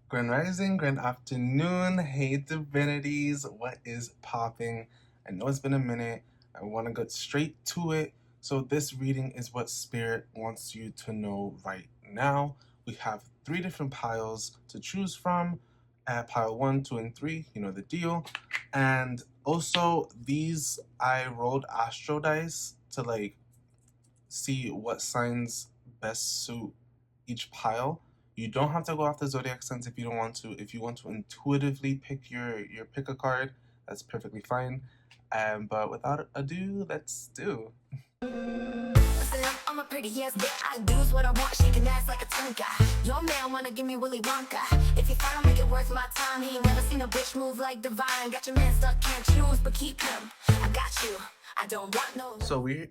Grand Rising, Grand Afternoon. Hey, Divinities. What is popping? I know it's been a minute. I want to get straight to it. So, this reading is what Spirit wants you to know right now. We have 3 different piles to choose from. Pile 1, 2, and 3. You know the deal. And also, these I rolled astro dice to see what signs best suit each pile. You don't have to go off the zodiac signs if you don't want to. If you want to intuitively pick your pick a card, that's perfectly fine. But without ado, let's do. I'm a pretty ass bitch. I do what I want, shaking ass like a tonka. Your man wanna give me Willy Wonka. If you find make it worth my time, he ain't never seen a bitch move like Divine. Got your man stuck, can't choose, but keep him. I got you. I don't want no. So we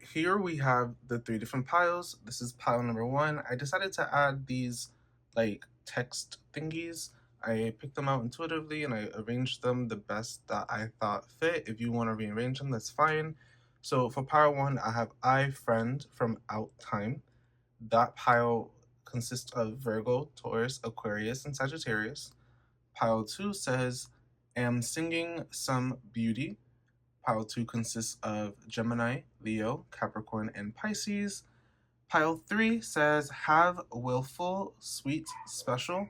have the 3 different piles. This is pile number 1. I decided to add these like text thingies. I picked them out intuitively and I arranged them the best that I thought fit. If you want to rearrange them, that's fine. So for pile 1, I have I friend from Out Time. That pile consists of Virgo, Taurus, Aquarius, and Sagittarius. Pile 2 says am singing some beauty. Pile 2 consists of Gemini, Leo, Capricorn, and Pisces. Pile 3 says have willful, sweet, special.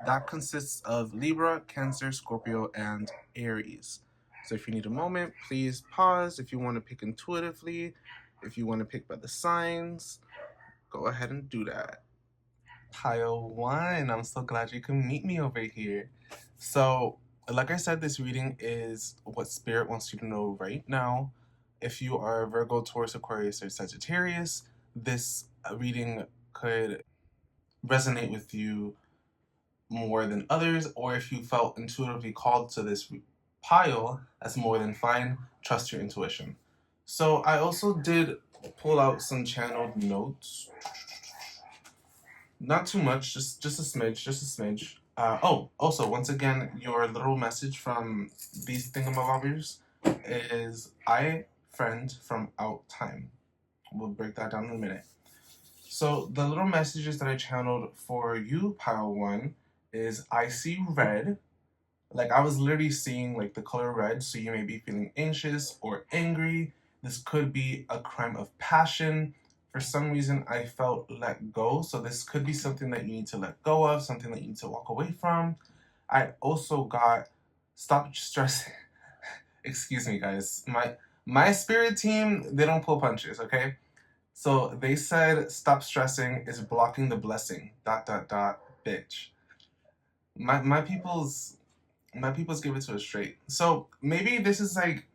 That consists of Libra, Cancer, Scorpio, and Aries. So if you need a moment, please pause. If you want to pick intuitively, if you want to pick by the signs, go ahead and do that. Pile 1, I'm so glad you can meet me over here. So, like I said, this reading is what Spirit wants you to know right now. If you are Virgo, Taurus, Aquarius, or Sagittarius, this reading could resonate with you more than others, or if you felt intuitively called to this pile, that's more than fine. Trust your intuition. So I also did pull out some channeled notes. Not too much, just a smidge. Also, once again, your little message from these thingamabobbers is I friend from Out Time. We'll break that down in a minute. So the little messages that I channeled for you, pile 1, is I see red. Like I was literally seeing like the color red, so you may be feeling anxious or angry. This could be a crime of passion. For some reason, I felt let go. So this could be something that you need to let go of, something that you need to walk away from. I also got stop stressing. Excuse me, guys. My spirit team, they don't pull punches, okay? So they said stop stressing is blocking the blessing. ... Bitch. My people's give it to us straight. So maybe this is like,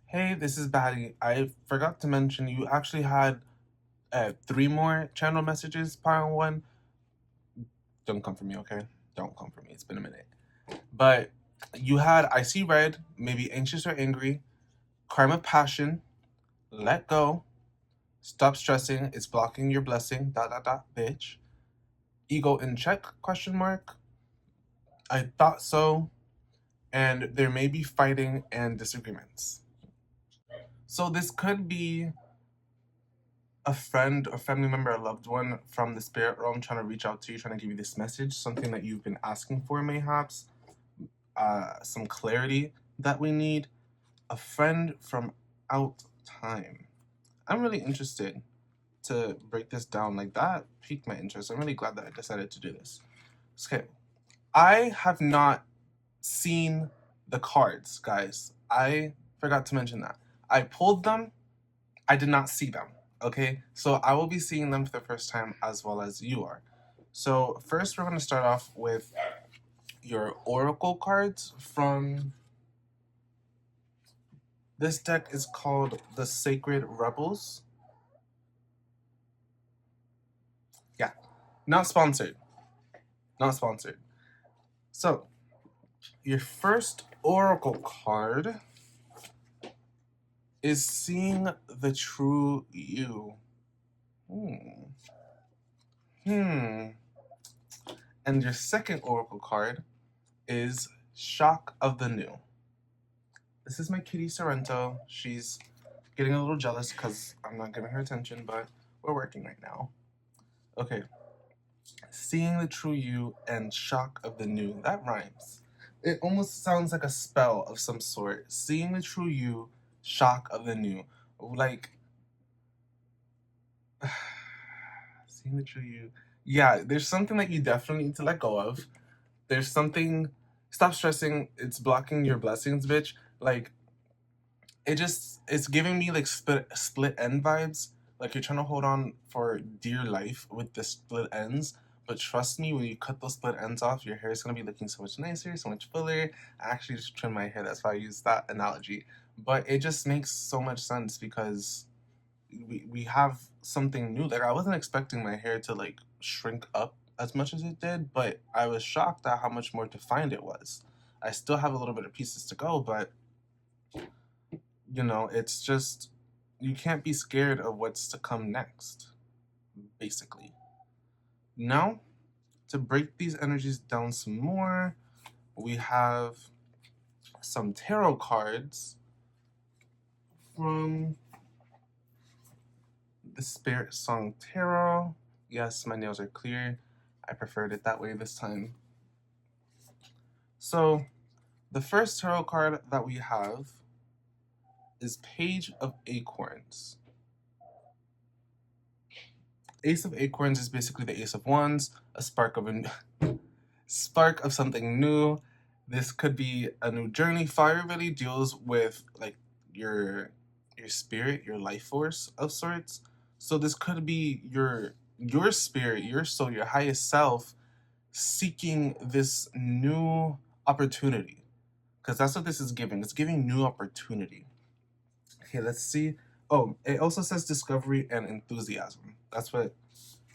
hey, this is Batty. I forgot to mention you actually had 3 more channel messages, pile 1. Don't come for me, okay? Don't come for me. It's been a minute. But you had I see red, maybe anxious or angry, crime of passion, let go, stop stressing, it's blocking your blessing, ... Bitch. Ego in check, question mark. I thought so. And there may be fighting and disagreements. So this could be a friend or family member, a loved one from the spirit realm trying to reach out to you, trying to give you this message, something that you've been asking for mayhaps, some clarity that we need. A friend from Out Time. I'm really interested to break this down. Like that piqued my interest. I'm really glad that I decided to do this. Okay, I have not seen the cards, guys. I forgot to mention that. I pulled them. I did not see them. Okay, so I will be seeing them for the first time as well as you are. So first, we're going to start off with your oracle cards from this deck. Is called the Sacred Rebels. Yeah, not sponsored. Not sponsored. So your first oracle card is seeing the true you. And your second oracle card is Shock of the New. This is my kitty Sorrento. She's getting a little jealous because I'm not giving her attention, but we're working right now. Okay. Seeing the true you and shock of the new. That rhymes. It almost sounds like a spell of some sort. Seeing the true you, shock of the new. Like, seeing the true you. Yeah, there's something that you definitely need to let go of. There's something. Stop stressing. It's blocking your blessings, bitch. Like, it's giving me like split end vibes. Like you're trying to hold on for dear life with the split ends. But trust me, when you cut those split ends off, your hair is gonna be looking so much nicer, so much fuller. I actually just trimmed my hair, that's why I use that analogy. But it just makes so much sense because we have something new. Like I wasn't expecting my hair to like shrink up as much as it did, but I was shocked at how much more defined it was. I still have a little bit of pieces to go, but it's just you can't be scared of what's to come next, basically. Now, to break these energies down some more, we have some tarot cards from the Spirit Song Tarot. Yes, my nails are clear. I preferred it that way this time. So, the first tarot card that we have is Page of Acorns. Ace of Acorns is basically the Ace of Wands, a spark of something new. This could be a new journey. Fire really deals with like your spirit, your life force of sorts. So this could be your spirit, your soul, your highest self seeking this new opportunity. Because that's what this is giving. It's giving new opportunity. Okay, let's see. Oh, it also says discovery and enthusiasm. That's what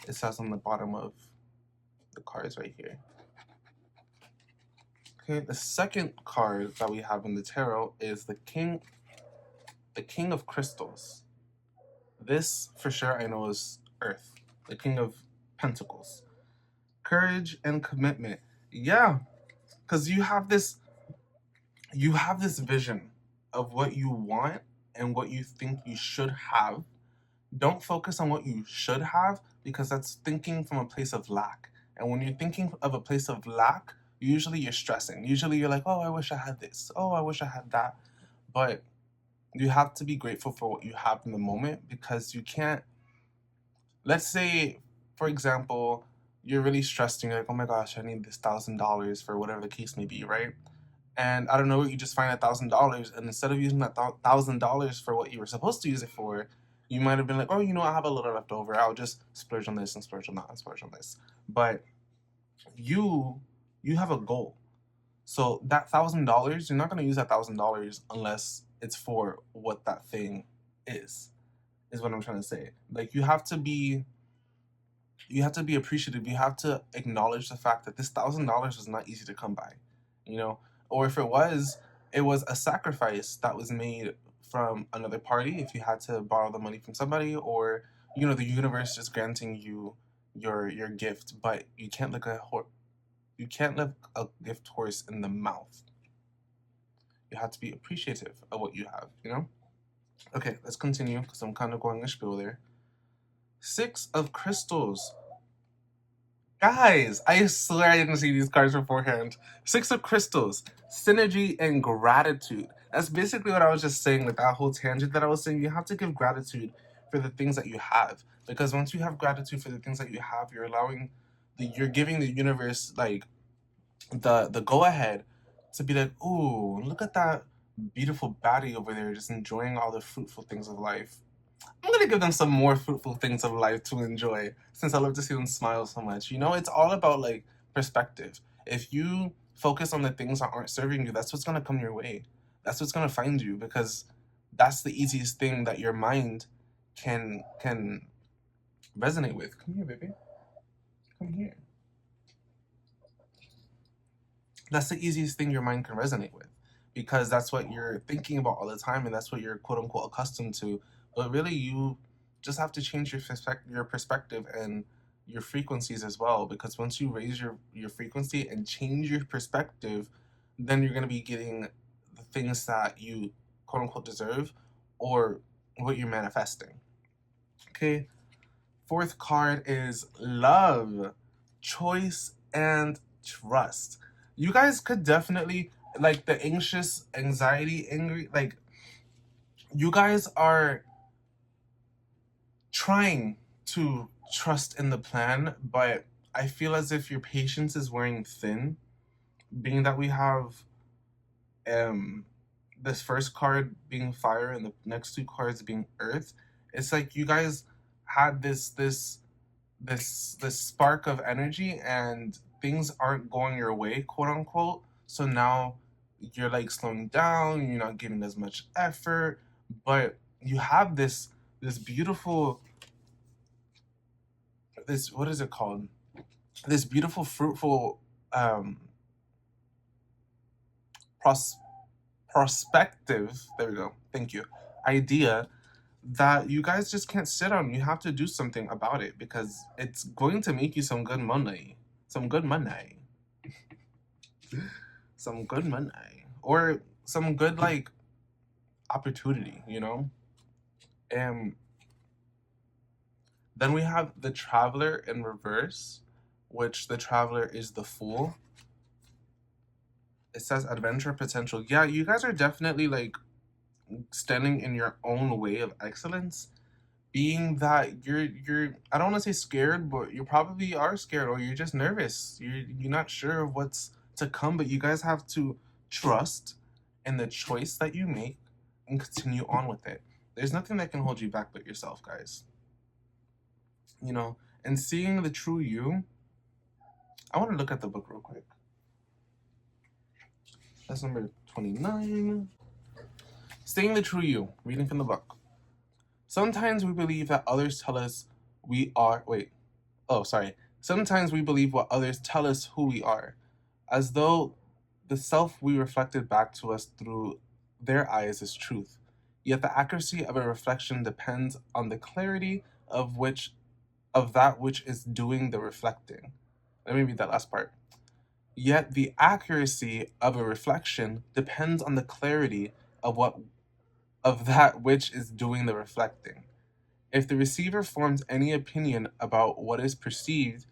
it says on the bottom of the cards right here. Okay, the second card that we have in the tarot is the King of Crystals. This, for sure, I know is Earth, the King of Pentacles. Courage and commitment. Yeah, because you have this vision of what you want and what you think you should have. Don't focus on what you should have because that's thinking from a place of lack. And when you're thinking of a place of lack, usually you're stressing. Usually you're like, oh, I wish I had this. Oh, I wish I had that. But you have to be grateful for what you have in the moment because you can't. Let's say, for example, you're really stressed and you're like, oh my gosh, I need this $1,000 for whatever the case may be, right? And I don't know, you just find $1,000, and instead of using that $1,000 for what you were supposed to use it for, you might have been like, oh, I have a little left over. I'll just splurge on this and splurge on that and splurge on this. But you have a goal. So that $1,000, you're not gonna use that $1,000 unless it's for what that thing is what I'm trying to say. Like you have to be appreciative. You have to acknowledge the fact that this $1,000 was not easy to come by, or if it was a sacrifice that was made from another party. If you had to borrow the money from somebody, or the universe is granting you your gift, but you can't look a gift horse in the mouth. You have to be appreciative of what you have. Okay, let's continue because I'm kind of going a spiel there. 6 of Crystals. Guys, I swear I didn't see these cards beforehand. 6 of Crystals. Synergy and gratitude. That's basically what I was just saying, like that whole tangent that I was saying. You have to give gratitude for the things that you have. Because once you have gratitude for the things that you have, you're giving the universe like the go ahead to be like, ooh, look at that beautiful baddie over there just enjoying all the fruitful things of life. I'm gonna give them some more fruitful things of life to enjoy since I love to see them smile so much. It's all about like perspective. If you focus on the things that aren't serving you, that's what's gonna come your way. That's what's gonna find you because that's the easiest thing that your mind can resonate with. Come here, baby. Come here. That's the easiest thing your mind can resonate with because that's what you're thinking about all the time and that's what you're quote unquote accustomed to. But really, you just have to change your perspective and your frequencies as well, because once you raise your frequency and change your perspective, then you're going to be getting the things that you quote unquote deserve or what you're manifesting. Okay, 4th card is love. choice, and trust. You guys could definitely, like, the anxious, anxiety, angry, like, you guys are trying to trust in the plan, but I feel as if your patience is wearing thin, being that we have um this first card being fire and the next two cards being earth. It's like you guys had this spark of energy and things aren't going your way, quote unquote. So now you're like slowing down, you're not giving as much effort, but you have this beautiful, this, what is it called, this beautiful fruitful um pros- prospective, there we go, thank you, idea that you guys just can't sit on. You have to do something about it because it's going to make you some good money. Some good money. Some good money. Or some good, like, opportunity, you know? And then we have the Traveler in reverse, which the Traveler is the Fool. It says adventure potential. Yeah, you guys are definitely, like, standing in your own way of excellence, being that you're I don't want to say scared, but you probably are scared, or you're just nervous. You're not sure of what's to come, but you guys have to trust in the choice that you make and continue on with it. There's nothing that can hold you back but yourself, guys. You know, and seeing the true you. I want to look at the book real quick. That's number 29. Seeing the true you, reading from the book. Sometimes we believe that others tell us we are. Wait. Oh, sorry. Sometimes we believe what others tell us who we are, as though the self we reflected back to us through their eyes is truth. Yet the accuracy of a reflection depends on the clarity of that which is doing the reflecting. Let me read that last part. Yet the accuracy of a reflection depends on the clarity of that which is doing the reflecting. If the receiver forms any opinion about what is perceived,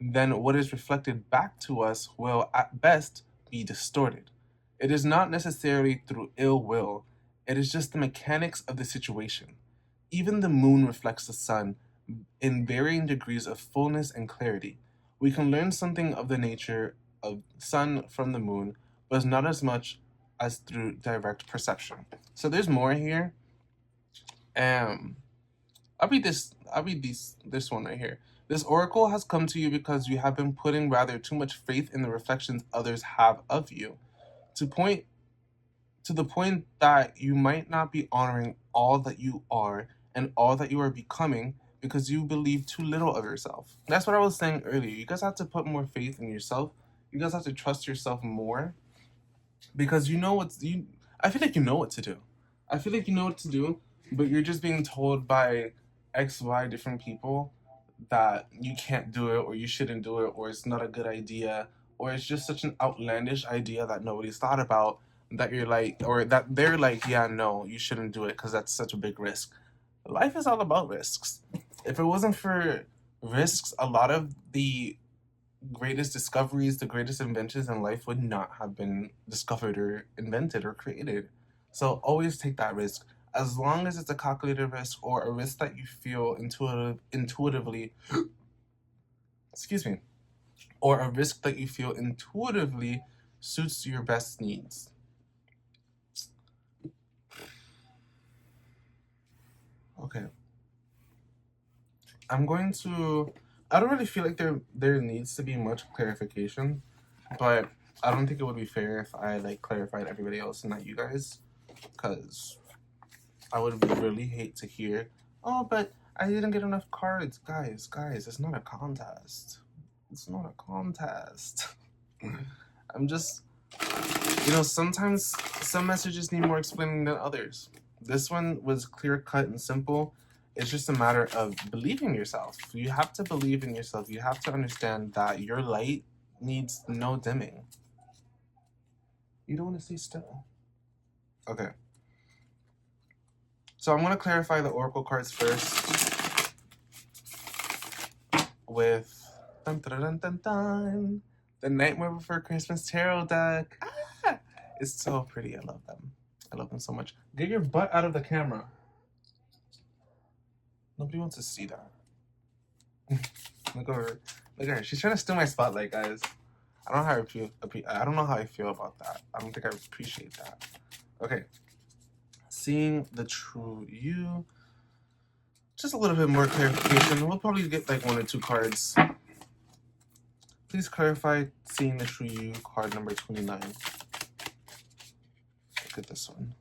then what is reflected back to us will at best be distorted. It is not necessarily through ill will, it is just the mechanics of the situation. Even the moon reflects the sun in varying degrees of fullness and clarity. We can learn something of the nature of sun from the moon, but not as much as through direct perception. So there's more here. I'll read this one right here. This oracle has come to you because you have been putting rather too much faith in the reflections others have of you, to the point that you might not be honoring all that you are and all that you are becoming because you believe too little of yourself. That's what I was saying earlier. You guys have to put more faith in yourself. You guys have to trust yourself more because you know what's you. I feel like you know what to do. I feel like you know what to do, but you're just being told by X, Y different people that you can't do it or you shouldn't do it or it's not a good idea or it's just such an outlandish idea that nobody's thought about, that you're like, or that they're like, yeah, no, you shouldn't do it because that's such a big risk. Life is all about risks. If it wasn't for risks, a lot of the greatest discoveries, the greatest inventions in life would not have been discovered or invented or created. So always take that risk. As long as it's a calculated risk or a risk that you feel intuitively, excuse me, or a risk that you feel intuitively suits your best needs. Okay. I don't really feel like there needs to be much clarification, but I don't think it would be fair if I like clarified everybody else and not you guys, because I would really hate to hear, oh, but I didn't get enough cards. Guys, it's not a contest. It's not a contest. I'm just, sometimes some messages need more explaining than others. This one was clear cut and simple. It's just a matter of believing yourself. You have to believe in yourself. You have to understand that your light needs no dimming. You don't want to stay still. Okay. So I'm going to clarify the oracle cards first with Dun, dun, dun, dun, dun. The Nightmare Before Christmas tarot deck. Ah, it's so pretty. I love them. I love them so much. Get your butt out of the camera. Nobody wants to see that. Look over. Look at her. She's trying to steal my spotlight, guys. I don't know how I feel. I don't know how I feel about that. I don't think I appreciate that. Okay. Seeing the true you. Just a little bit more clarification. We'll probably get like 1 or 2 cards. Please clarify seeing the true you, card number 29. Look at this one.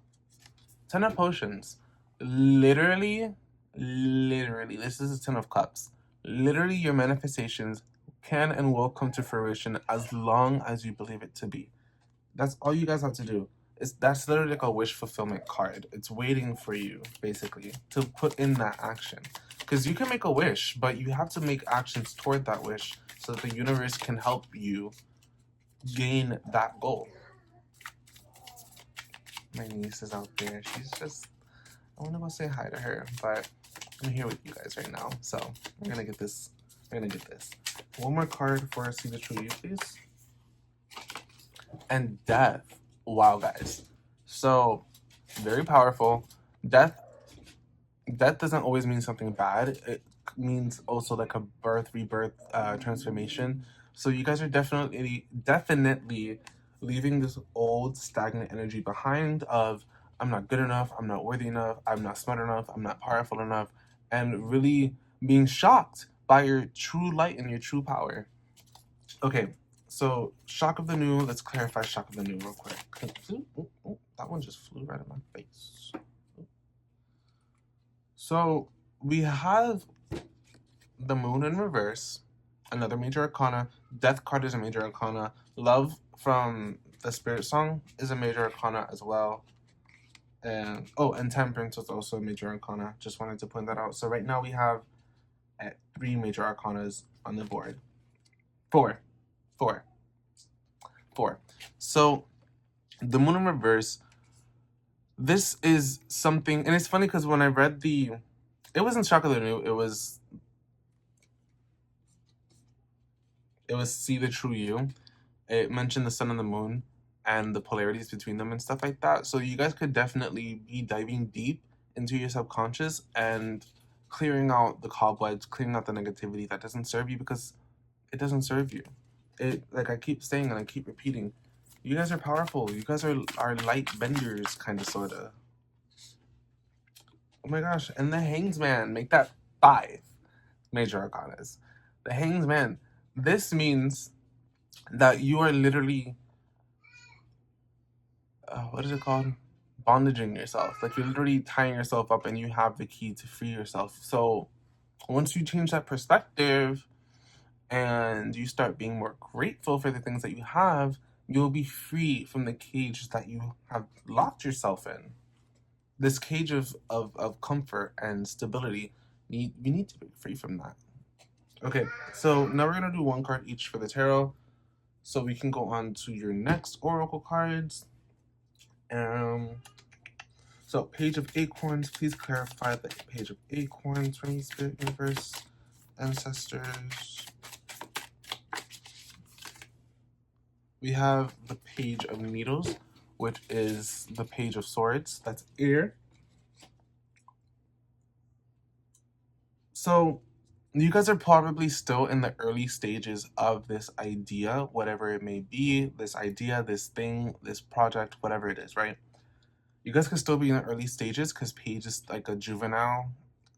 10 of Potions. Literally, this is a 10 of Cups. Literally, your manifestations can and will come to fruition as long as you believe it to be. That's all you guys have to do. That's literally like a wish fulfillment card. It's waiting for you, basically, to put in that action. Because you can make a wish, but you have to make actions toward that wish so that the universe can help you gain that goal. My niece is out there. She's just... I want to go say hi to her, but I'm here with you guys right now. So we're going to get this. We're going to get this. One more card for See the True You, please. And Death. Wow, guys. So, very powerful. Death doesn't always mean something bad. It means also like a birth, rebirth, transformation. So you guys are definitely leaving this old stagnant energy behind of I'm not good enough, I'm not worthy enough, I'm not smart enough, I'm not powerful enough, and really being shocked by your true light and your true power. Okay, so shock of the new. Let's clarify shock of the new real quick. Oh, that one just flew right in my face. So we have the moon in reverse, another major arcana. Death card is a major arcana. Love from the spirit song is a major arcana as well. And and temperance was also a major arcana. Just wanted to point that out. So right now we have 3 major arcanas on the board. 4. So the moon in reverse, this is something, and it's funny because when I read it wasn't shock of the new, it was See the True You. It mentioned the sun and the moon and the polarities between them and stuff like that. So you guys could definitely be diving deep into your subconscious and clearing out the cobwebs, clearing out the negativity that doesn't serve you, because it doesn't serve you. It, like I keep saying and I keep repeating, you guys are powerful. You guys are light benders, kind of, sort of. Oh my gosh. And the Hangsman, make that 5 major arcanas. The Hangsman. This means that you are literally, what is it called? Bondaging yourself. Like, you're literally tying yourself up and you have the key to free yourself. So once you change that perspective and you start being more grateful for the things that you have, you'll be free from the cage that you have locked yourself in. This cage of comfort and stability, you need to be free from that. Okay, so now we're going to do 1 card each for the tarot, so we can go on to your next oracle cards. So Page of Acorns, please clarify the Page of Acorns for me, Spirit Universe, Ancestors. We have the Page of Needles, which is the Page of Swords. That's air. So you guys are probably still in the early stages of this idea, whatever it may be, this idea, this thing, this project, whatever it is, right? You guys can still be in the early stages because Page is like a juvenile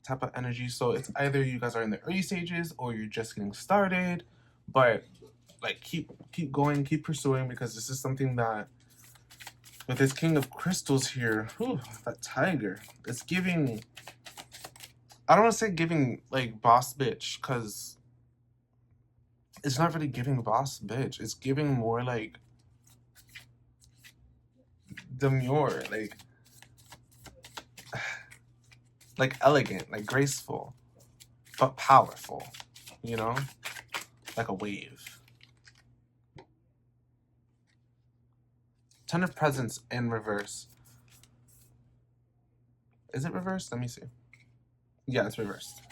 type of energy. So it's either you guys are in the early stages or you're just getting started, but like keep going, keep pursuing, because this is something that with this King of Crystals here, that tiger, it's giving, I don't want to say giving like boss bitch, because it's not really giving boss bitch. It's giving more like demure, like elegant, like graceful, but powerful, you know, like a wave. 10 of Presents in reverse. Is it reversed? Let me see. Yeah, it's reversed.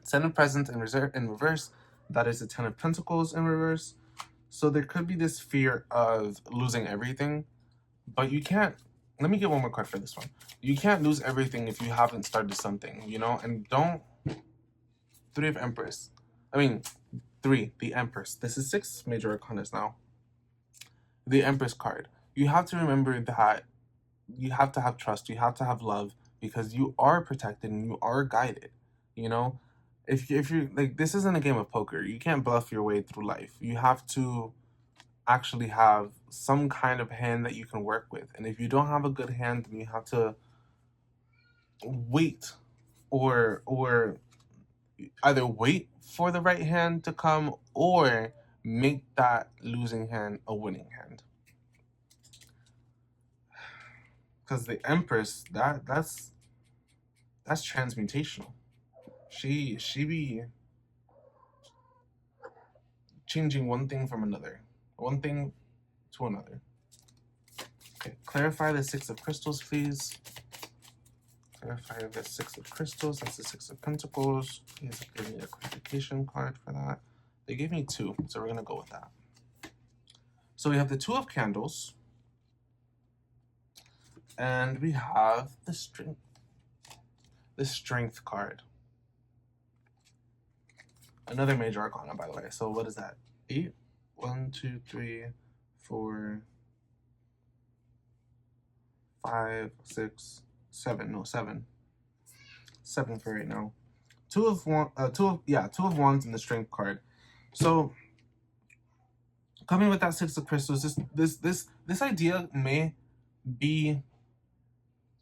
10 of Presents in reverse. That is the Ten of Pentacles in reverse. So there could be this fear of losing everything, but you can't. Let me get one more card for this one. You can't lose everything if you haven't started something, you know? And don't. Three of Empress. I mean, three, the Empress. This is 6 major arcanas now. The Empress card. You have to remember that you have to have trust, you have to have love, because you are protected and you are guided, you know? If you're, like, this isn't a game of poker. You can't bluff your way through life. You have to actually have some kind of hand that you can work with. And if you don't have a good hand, then you have to wait or either wait for the right hand to come or make that losing hand a winning hand. Because the Empress, that's transmutational. She be changing one thing from another, one thing to another. Okay, clarify the 6 of Crystals, please. Clarify the 6 of Crystals. That's the 6 of Pentacles. Please give me a clarification card for that. They gave me 2, so we're gonna go with that. So we have the 2 of Candles, and we have the Strength card. Another major arcana, by the way. So what is that? 8? 1, 2, 3, 4, 5, 6, 7. No, 7. 7 for right now. 2 of Wands and the Strength card. So coming with that 6 of Crystals, this idea may be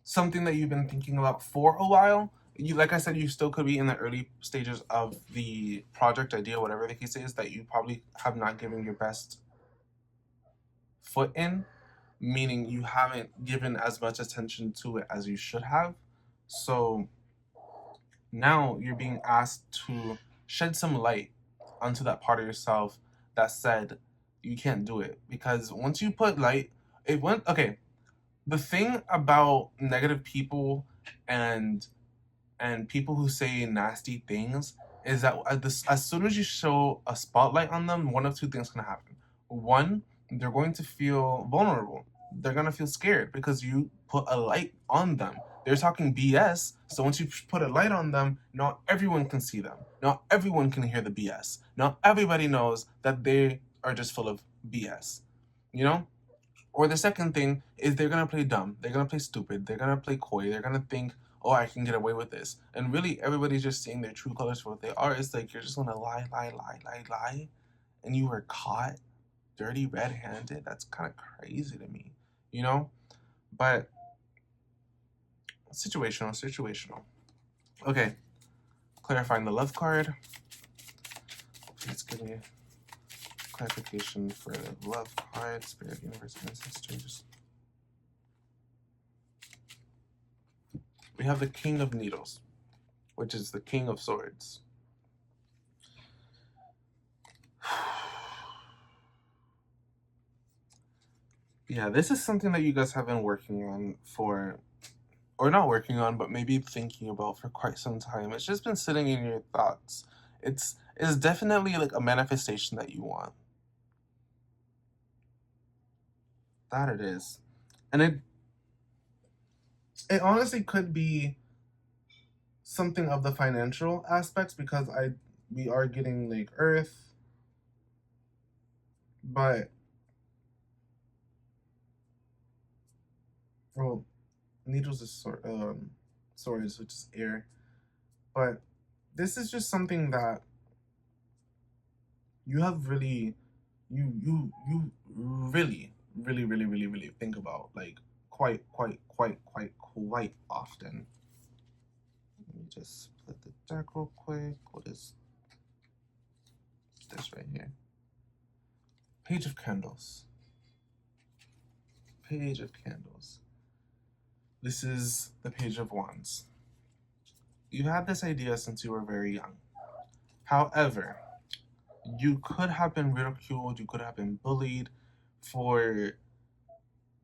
something that you've been thinking about for a while. You, like I said, you still could be in the early stages of the project idea, whatever the case is, that you probably have not given your best foot in, meaning you haven't given as much attention to it as you should have. So now you're being asked to shed some light onto that part of yourself that said you can't do it. Because once you put light, it went, okay, the thing about negative people and people who say nasty things is that as soon as you show a spotlight on them, one of two things can happen. One, they're going to feel vulnerable. They're going to feel scared because you put a light on them. They're talking BS, so once you put a light on them, not everyone can see them. Not everyone can hear the BS. Not everybody knows that they are just full of BS. You know? Or the second thing is they're going to play dumb. They're going to play stupid. They're going to play coy. They're going to think, oh, I can get away with this. And really, everybody's just seeing their true colors for what they are. It's like you're just going to lie. And you were caught dirty, red-handed. That's kind of crazy to me, you know? But situational. Okay. Clarifying the love card. Please give me clarification for the love card, Spirit, Universe, Ancestors. We have the King of Needles, which is the King of Swords. Yeah, this is something that you guys have been working on for, or not working on, but maybe thinking about for quite some time. It's just been sitting in your thoughts. It's definitely like a manifestation that you want. That it is. And it honestly could be something of the financial aspects, because we are getting like Earth, but well, Needles is swords, which is air. But this is just something that you have really, you really think about, like quite often. Let me just split the deck real quick. What is this right here? Page of Candles. Page of Candles. This is the Page of Wands. You had this idea since you were very young. However, you could have been ridiculed, you could have been bullied for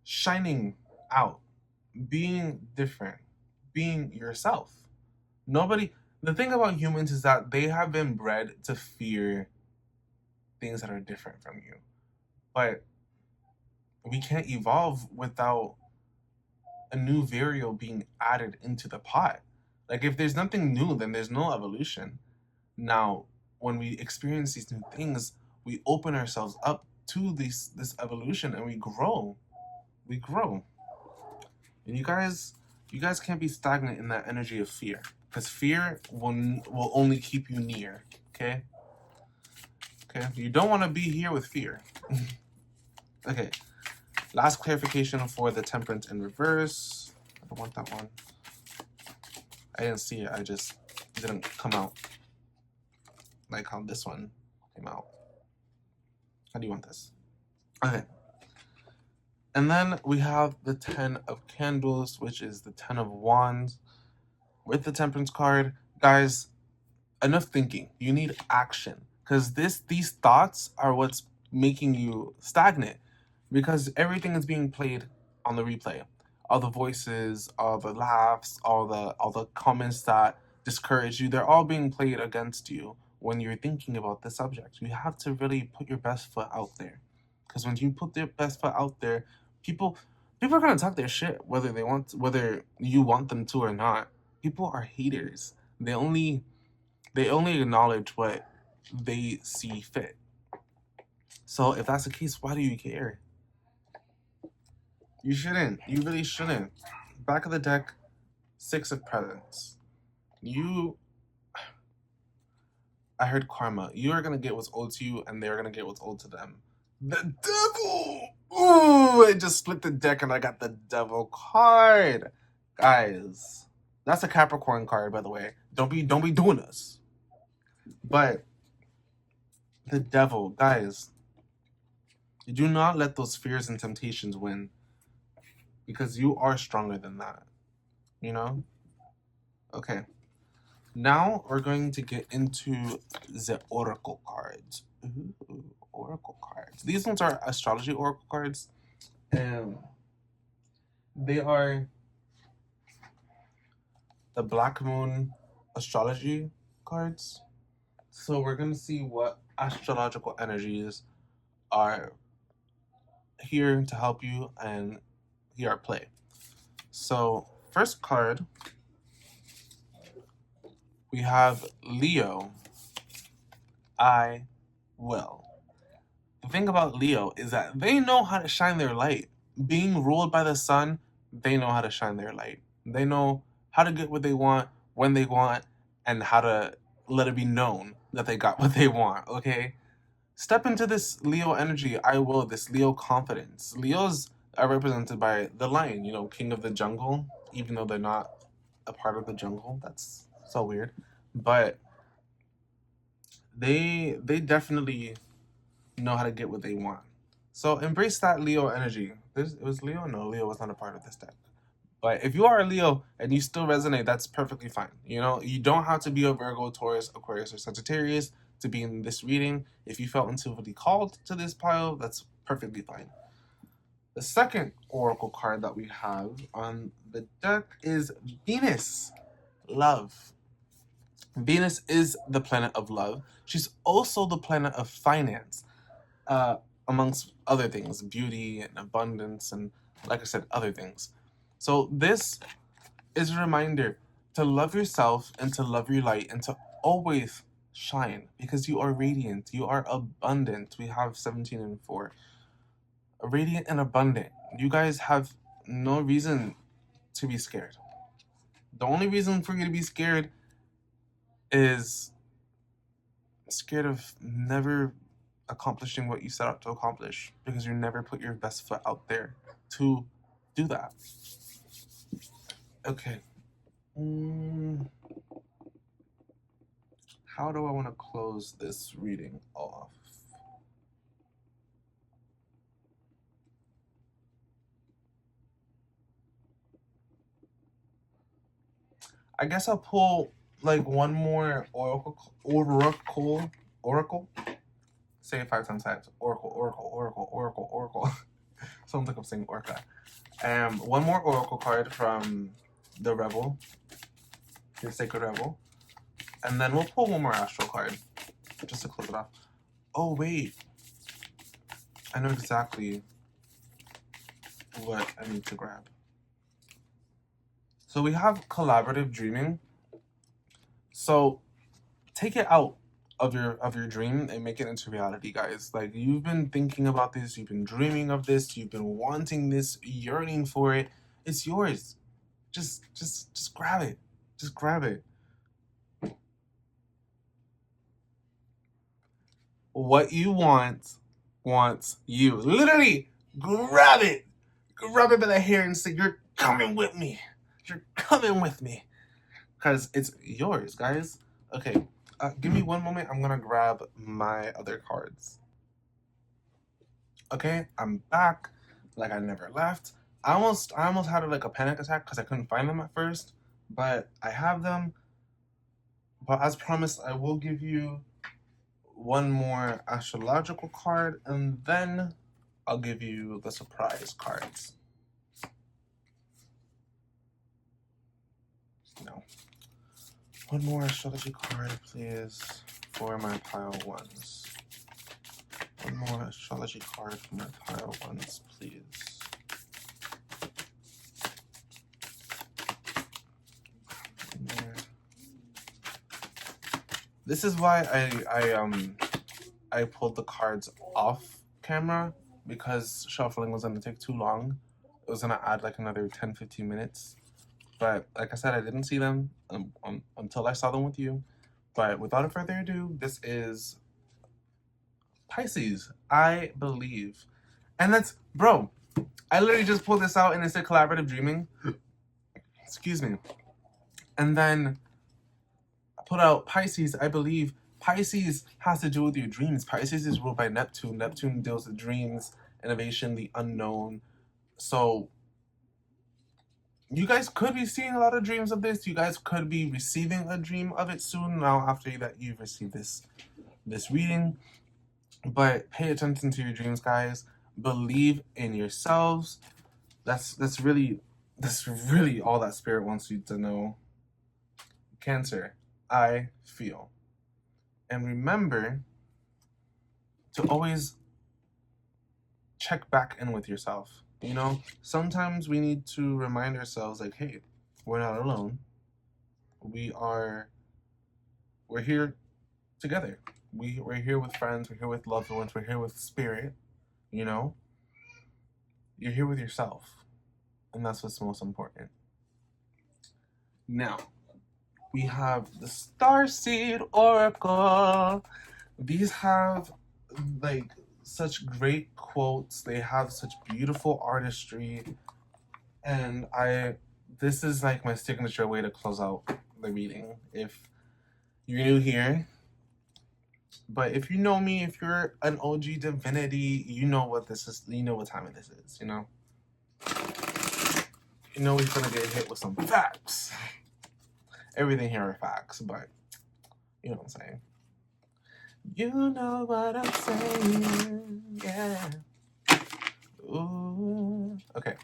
shining out, being different, being yourself. Nobody, The thing about humans is that they have been bred to fear things that are different from you. But we can't evolve without a new variable being added into the pot. Like if there's nothing new, then there's no evolution. Now, when we experience these new things, we open ourselves up to this evolution and we grow. We grow. And you guys can't be stagnant in that energy of fear. Because fear will only keep you near. Okay? Okay? You don't want to be here with fear. Okay. Last clarification for the temperance in reverse. I don't want that one. I didn't see it. I just didn't come out. Like how this one came out. How do you want this? Okay. And then we have the 10 of Candles, which is the 10 of Wands with the Temperance card. Guys, enough thinking. You need action. Because these thoughts are what's making you stagnant. Because everything is being played on the replay. All the voices, all the laughs, all the comments that discourage you, they're all being played against you when you're thinking about the subject. You have to really put your best foot out there. Because when you put their best foot out there, people are gonna talk their shit whether you want them to or not. People are haters. They only acknowledge what they see fit. So if that's the case, why do you care? You shouldn't. You really shouldn't. Back of the deck, 6 of Presents. I heard karma. You are gonna get what's owed to you, and they're gonna get what's owed to them. The devil! Ooh, I just split the deck and I got the devil card. Guys, that's a Capricorn card, by the way. Don't be doing this. But the devil, guys, do not let those fears and temptations win. Because you are stronger than that. You know? Okay. Now we're going to get into the oracle cards. Ooh, oracle cards. These ones are astrology oracle cards. And they are the Black Moon astrology cards. So we're going to see what astrological energies are here to help you and here at play. So first card, we have Leo. I will. The thing about Leo is that they know how to shine their light. Being ruled by the sun, they know how to shine their light. They know how to get what they want, when they want, and how to let it be known that they got what they want, okay? Step into this Leo energy, I will, this Leo confidence. Leos are represented by the lion, you know, king of the jungle, even though they're not a part of the jungle. That's so weird. But they definitely know how to get what they want. So embrace that Leo energy. It was Leo? No, Leo was not a part of this deck. But if you are a Leo and you still resonate, that's perfectly fine. You know, you don't have to be a Virgo, Taurus, Aquarius, or Sagittarius to be in this reading. If you felt intuitively called to this pile, that's perfectly fine. The second oracle card that we have on the deck is Venus. Love. Venus is the planet of love. She's also the planet of finance, amongst other things, beauty and abundance, and like I said, other things. So this is a reminder to love yourself and to love your light and to always shine because you are radiant, you are abundant. We have 17 and 4. Radiant and abundant. You guys have no reason to be scared. The only reason for you to be scared is scared of never accomplishing what you set out to accomplish because you never put your best foot out there to do that. Okay. How do I want to close this reading off? I guess I'll pull like one more oracle. Say it 5 times fast. Oracle. Sounds like I'm saying orca. One more oracle card from the Rebel, the Sacred Rebel. And then we'll pull one more astral card just to close it off. Oh, wait. I know exactly what I need to grab. So we have collaborative dreaming. So take it out of your dream and make it into reality, guys. Like, you've been thinking about this, you've been dreaming of this, you've been wanting this, yearning for it. It's yours. Just grab it. Just grab it. What you want wants you. Literally, grab it. Grab it by the hair and say, you're coming with me. You're coming with me. Because it's yours, guys. Okay, give me one moment. I'm going to grab my other cards. Okay, I'm back. Like I never left. I almost had like a panic attack because I couldn't find them at first. But I have them. But as promised, I will give you one more astrological card, and then I'll give you the surprise cards. No. One more astrology card, please, for my pile ones. One more astrology card for my pile ones, please. This is why I pulled the cards off camera, because shuffling was gonna take too long. It was gonna add like another 10-15 minutes. But like I said, I didn't see them until I saw them with you. But without further ado, this is Pisces, I believe. And that's, bro, I literally just pulled this out and it said collaborative dreaming. Excuse me. And then I put out Pisces, I believe. Pisces has to do with your dreams. Pisces is ruled by Neptune. Neptune deals with dreams, innovation, the unknown. So you guys could be seeing a lot of dreams of this. You guys could be receiving a dream of it soon now after that you've received this reading. But pay attention to your dreams, guys. Believe in yourselves. That's really all that Spirit wants you to know. Cancer, I feel. And remember to always check back in with yourself. You know, sometimes we need to remind ourselves, like, hey, we're not alone. We're here together. We're here with friends. We're here with loved ones. We're here with Spirit. You know, you're here with yourself, and that's what's most important. Now, we have the Starseed Oracle. These have like such great quotes. They have such beautiful artistry, and this is like my signature way to close out the reading. If you're new here, but if you know me, if you're an OG divinity, you know what this is. You know what time of this is. You know we're gonna get hit with some facts. Everything here are facts, but you know what I'm saying. You know what I'm saying, yeah. Ooh. Okay.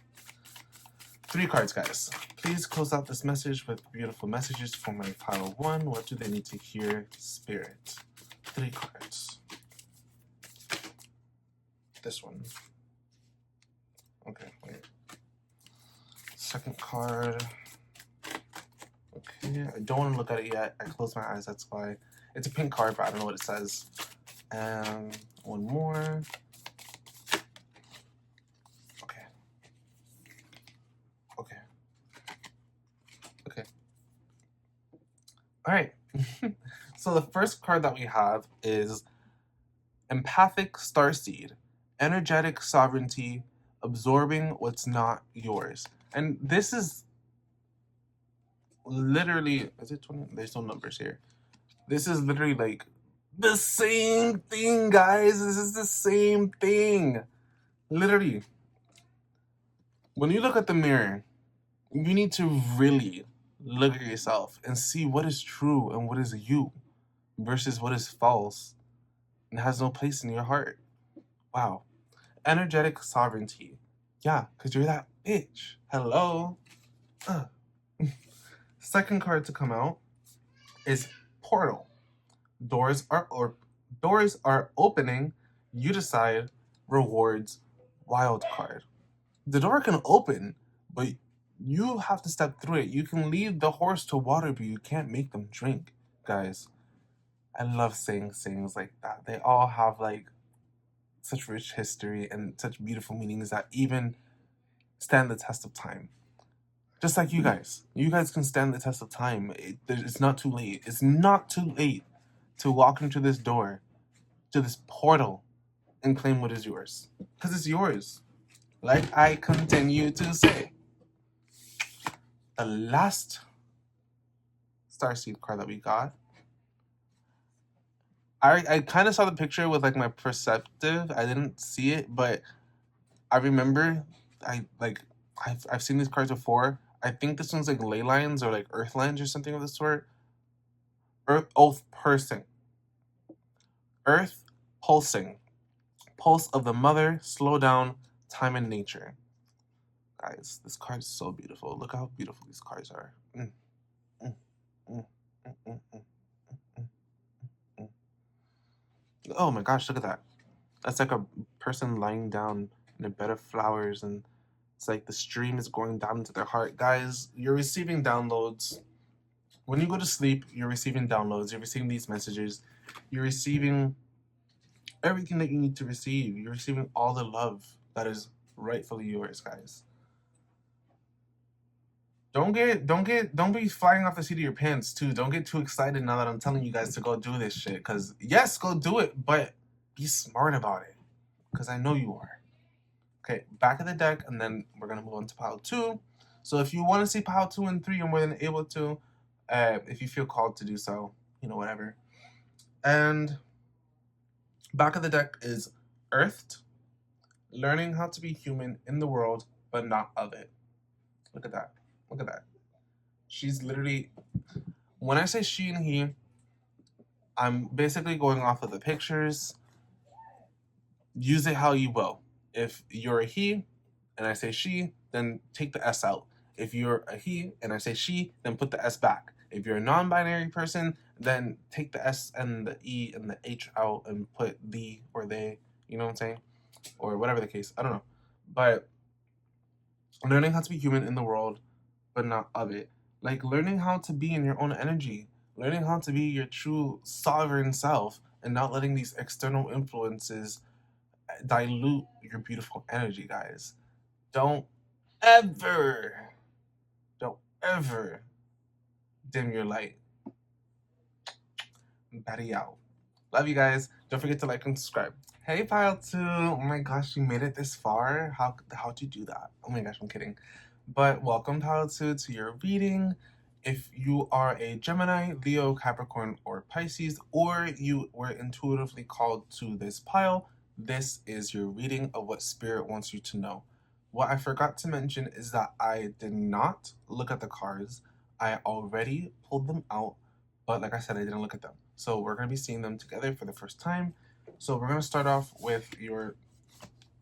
3 cards, guys. Please close out this message with beautiful messages for my pile 1. What do they need to hear, Spirit? 3 cards. This one. Okay, wait. Second card. Okay, I don't want to look at it yet. I closed my eyes, that's why. It's a pink card, but I don't know what it says. And one more. Okay. Okay. Okay. All right. So the first card that we have is Empathic Starseed. Energetic sovereignty, absorbing what's not yours. And this is literally, is it 20? There's no numbers here. This is literally like the same thing, guys. This is the same thing. Literally. When you look at the mirror, you need to really look at yourself and see what is true and what is you versus what is false and has no place in your heart. Wow. Energetic sovereignty. Yeah, because you're that bitch. Hello. Second card to come out is portal. Doors are opening. You decide. Rewards. Wild card. The door can open, but you have to step through it. You can lead the horse to water, but you can't make them drink. Guys, I love saying things like that. They all have like such rich history and such beautiful meanings that even stand the test of time. Just like you guys. You guys can stand the test of time. It's not too late. It's not too late to walk into this door, to this portal, and claim what is yours. Because it's yours. Like I continue to say. The last starseed card that we got, I kind of saw the picture with like my perceptive. I didn't see it, but I remember I've seen these cards before. I think this one's like ley lines or like earth lines or something of the sort. Earth pulsing. Earth pulsing. Pulse of the mother, slow down, time and nature. Guys, this card is so beautiful. Look how beautiful these cards are. Oh my gosh, look at that. That's like a person lying down in a bed of flowers, and it's like the stream is going down into their heart. Guys, you're receiving downloads. When you go to sleep, you're receiving downloads. You're receiving these messages. You're receiving everything that you need to receive. You're receiving all the love that is rightfully yours, guys. Don't be flying off the seat of your pants too. Don't get too excited now that I'm telling you guys to go do this shit. Cause yes, go do it, but be smart about it. Cause I know you are. Okay, back of the deck, and then we're gonna move on to pile 2. So if you want to see pile 2 and 3, you're more than able to. If you feel called to do so, whatever. And back of the deck is Earthed, learning how to be human in the world, but not of it. Look at that. Look at that. She's literally, when I say she and he, I'm basically going off of the pictures. Use it how you will. If you're a he and I say she, then take the S out. If you're a he and I say she, then put the S back. If you're a non-binary person, then take the S and the E and the H out and put the or they, you know what I'm saying? Or whatever the case. I don't know. But learning how to be human in the world, but not of it. Like learning how to be in your own energy. Learning how to be your true sovereign self and not letting these external influences dilute your beautiful energy, guys. Don't ever dim your light. Batty out. Love you guys. Don't forget to like and subscribe. Hey, pile 2. Oh my gosh, you made it this far? How'd you do that? Oh my gosh, I'm kidding. But welcome, pile 2, to your reading. If you are a Gemini, Leo, Capricorn, or Pisces, or you were intuitively called to this pile, this is your reading of what Spirit wants you to know. What I forgot to mention is that I did not look at the cards. I already pulled them out, but like I said, I didn't look at them. So we're going to be seeing them together for the first time. So we're going to start off with your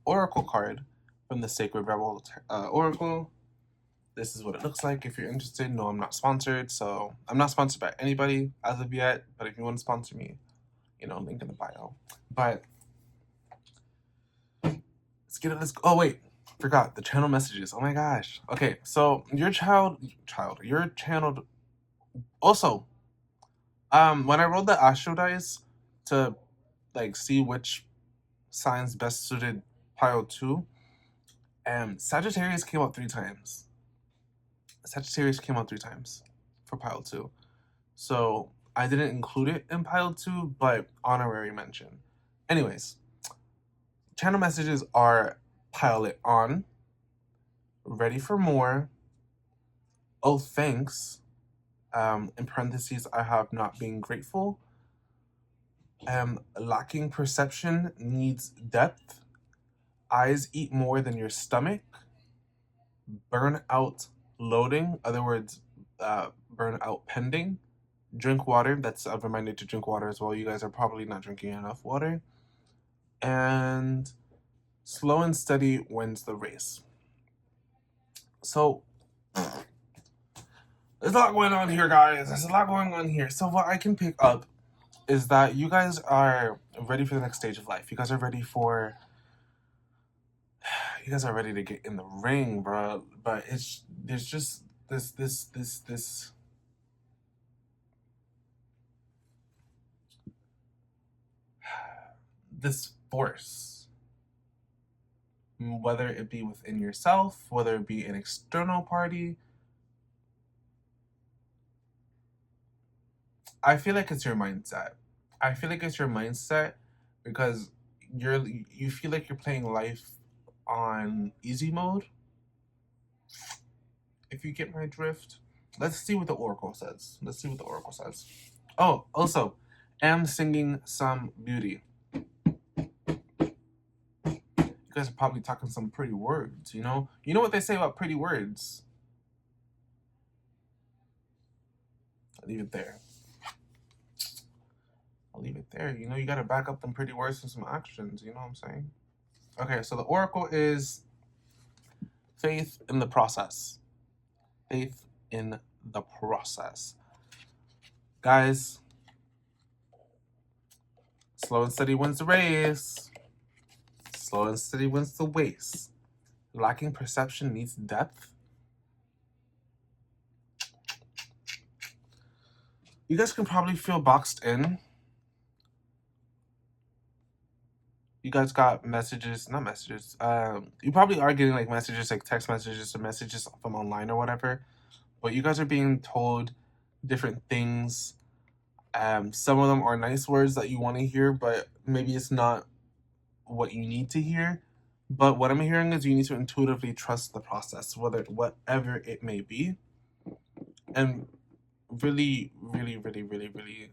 Oracle card from the Sacred Rebel Oracle. This is what it looks like. If you're interested, no, I'm not sponsored. So I'm not sponsored by anybody as of yet. But if you want to sponsor me, link in the bio. But let's get it. Oh, wait. Forgot the channel messages. Oh my gosh. Okay. So you're channeled. Also, when I rolled the Astro dice to see which signs best suited pile 2, Sagittarius came out 3 times. Sagittarius came out 3 times for pile 2. So I didn't include it in pile 2, but honorary mention. Anyways, channel messages are pile it on, ready for more, oh thanks, in parentheses I have not been grateful, lacking perception needs depth, eyes eat more than your stomach, burnout loading, other words, burnout pending, drink water, that's a reminder to drink water as well. You guys are probably not drinking enough water. And slow and steady wins the race. So There's a lot going on here, guys. There's a lot going on here. So what I can pick up is that you guys are ready for the next stage of life. You guys are ready for... You guys are ready to get in the ring, bro. But there's just this force, whether it be within yourself, whether it be an external party. I feel like it's your mindset. I feel like it's your mindset because you feel like you're playing life on easy mode. If you get my drift. Let's see what the Oracle says. Let's see what the Oracle says. Oh, also, am singing some beauty. You guys are probably talking some pretty words, you know? You know what they say about pretty words? I'll leave it there. I'll leave it there. You know, you gotta back up them pretty words with some actions, you know what I'm saying? Okay, so the Oracle is faith in the process. Faith in the process. Guys, slow and steady wins the race. Slow and steady wins the race. Lacking perception needs depth. You guys can probably feel boxed in. You guys got messages, not messages. You probably are getting like messages, like text messages or messages from online or whatever. But you guys are being told different things. Some of them are nice words that you want to hear, but maybe it's not what you need to hear. But what I'm hearing is you need to intuitively trust the process, whatever it may be, and really, really, really, really, really,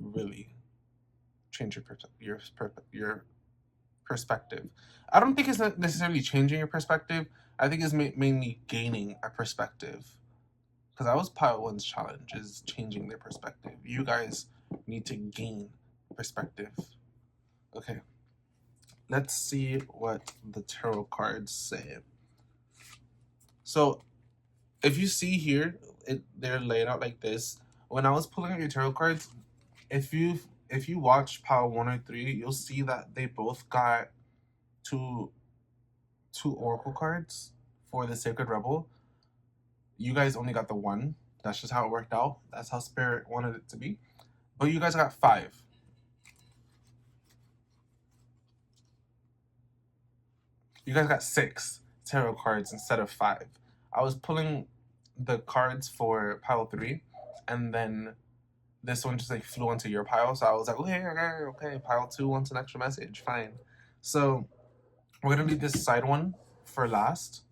really change your perspective. I don't think it's not necessarily changing your perspective. I think it's mainly gaining a perspective. Because that was Pile 1's challenge, is changing their perspective. You guys need to gain perspective. Okay. Let's see what the tarot cards say. So, if you see here, they're laid out like this. When I was pulling out your tarot cards, if you watch Pile 1 or 3, you'll see that they both got two oracle cards for the Sacred Rebel. You guys only got the one. That's just how it worked out. That's how Spirit wanted it to be. But you guys got 5. You guys got 6 tarot cards instead of 5. I was pulling the cards for Pile 3, and then this one just like flew onto your pile. So I was like, okay, Pile 2 wants an extra message. Fine. So we're gonna leave this side one for last.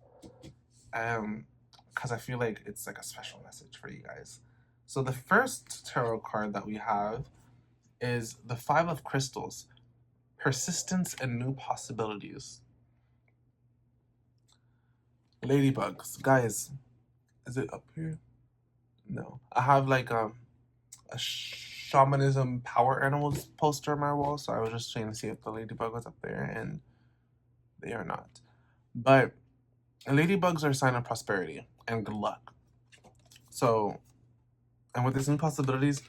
Because I feel like it's like a special message for you guys. So the first tarot card that we have is the 5 of Crystals. Persistence and new possibilities. Ladybugs. Guys, is it up here? No. I have like a shamanism power animals poster on my wall, so I was just trying to see if the ladybug was up there, and they are not. But ladybugs are a sign of prosperity and good luck. So, and with these new possibilities,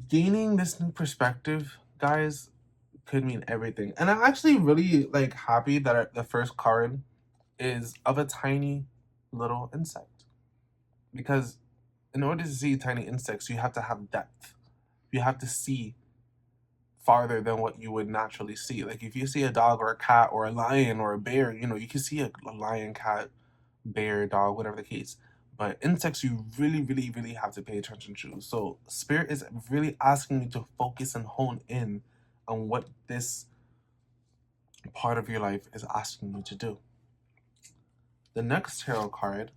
gaining this new perspective, guys, could mean everything. And I'm actually really like happy that the first card is of a tiny little insect. Because in order to see tiny insects, you have to have depth. You have to see farther than what you would naturally see. Like if you see a dog or a cat or a lion or a bear, you know, you can see a lion, cat, bear, dog, whatever the case. But insects, you really, really, really have to pay attention to. So Spirit is really asking you to focus and hone in on what this part of your life is asking you to do. The next tarot card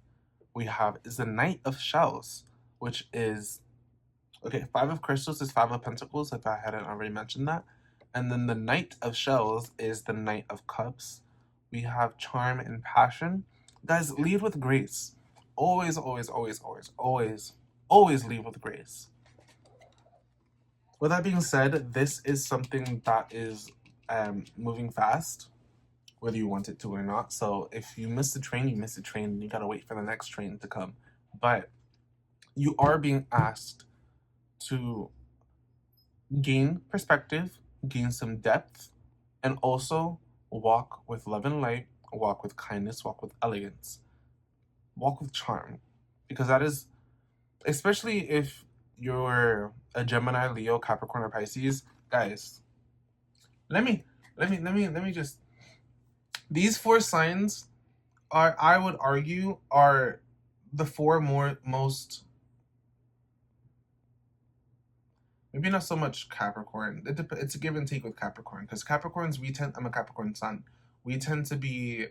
we have is the Knight of Shells, which is, okay, 5 of Crystals is 5 of Pentacles, if I hadn't already mentioned that. And then the Knight of Shells is the Knight of Cups. We have Charm and Passion. Guys, lead with grace. Always, always, always, always, always, always lead with grace. With that being said, this is something that is moving fast, whether you want it to or not. So if you miss the train, you miss the train, and you gotta wait for the next train to come. but you are being asked to gain perspective, gain some depth, and also walk with love and light, walk with kindness, walk with elegance, walk with charm. Because that is, especially if you're a Gemini, Leo, Capricorn, or Pisces, guys, let me just, these four signs are, I would argue, are the four most, maybe not so much Capricorn. It's a give and take with Capricorn, because Capricorns, I'm a Capricorn sun. We tend to be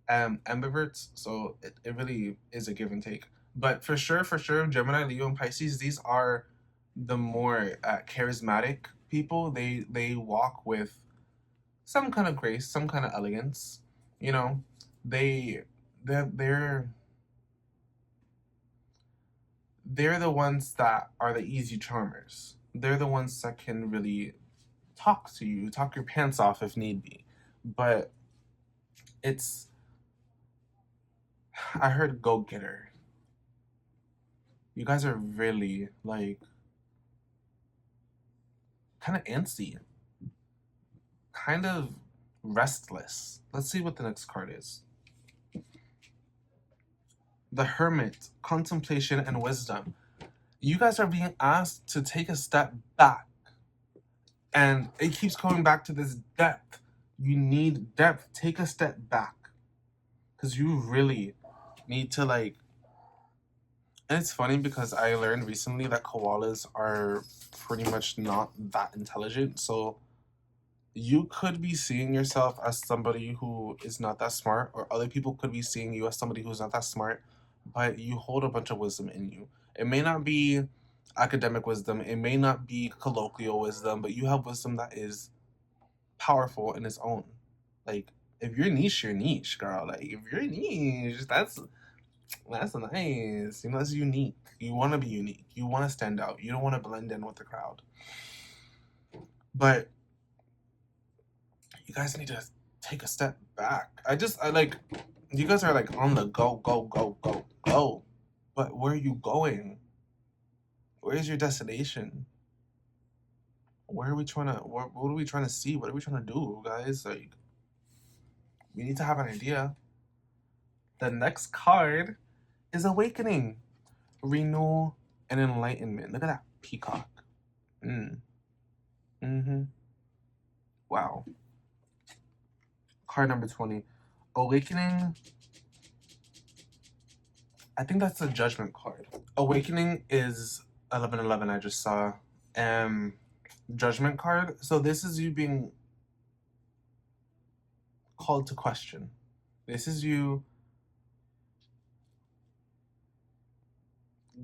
ambiverts, so it really is a give and take. But for sure, Gemini, Leo, and Pisces, these are the more charismatic people. They walk with some kind of grace, some kind of elegance. You know, they they're they're the ones that are the easy charmers. They're the ones that can really talk to you, talk your pants off if need be. But it's, I heard go getter. You guys are really like kind of antsy, kind of restless. Let's see what the next card is. The Hermit, contemplation and wisdom. You guys are being asked to take a step back. And it keeps coming back to this depth. You need depth. Take a step back. Because you really need to, like, and it's funny because I learned recently that koalas are pretty much not that intelligent. So you could be seeing yourself as somebody who is not that smart, or other people could be seeing you as somebody who's not that smart, but you hold a bunch of wisdom in you. It may not be academic wisdom, it may not be colloquial wisdom, but you have wisdom that is powerful in its own. Like, if you're niche, you're niche, girl. Like, if you're niche, that's nice. You know, that's unique. You want to be unique. You want to stand out. You don't want to blend in with the crowd. But you guys need to take a step back. I like, you guys are like on the go. But where are you going? Where's your destination? Where are we trying to, what are we trying to see? What are we trying to do, guys? Like, we need to have an idea. The next card is Awakening, Renewal, and Enlightenment. Look at that peacock. Wow. Card number 20. Awakening. I think that's the Judgment card. Awakening is 1111 I just saw. Judgment card. So this is you being called to question. This is you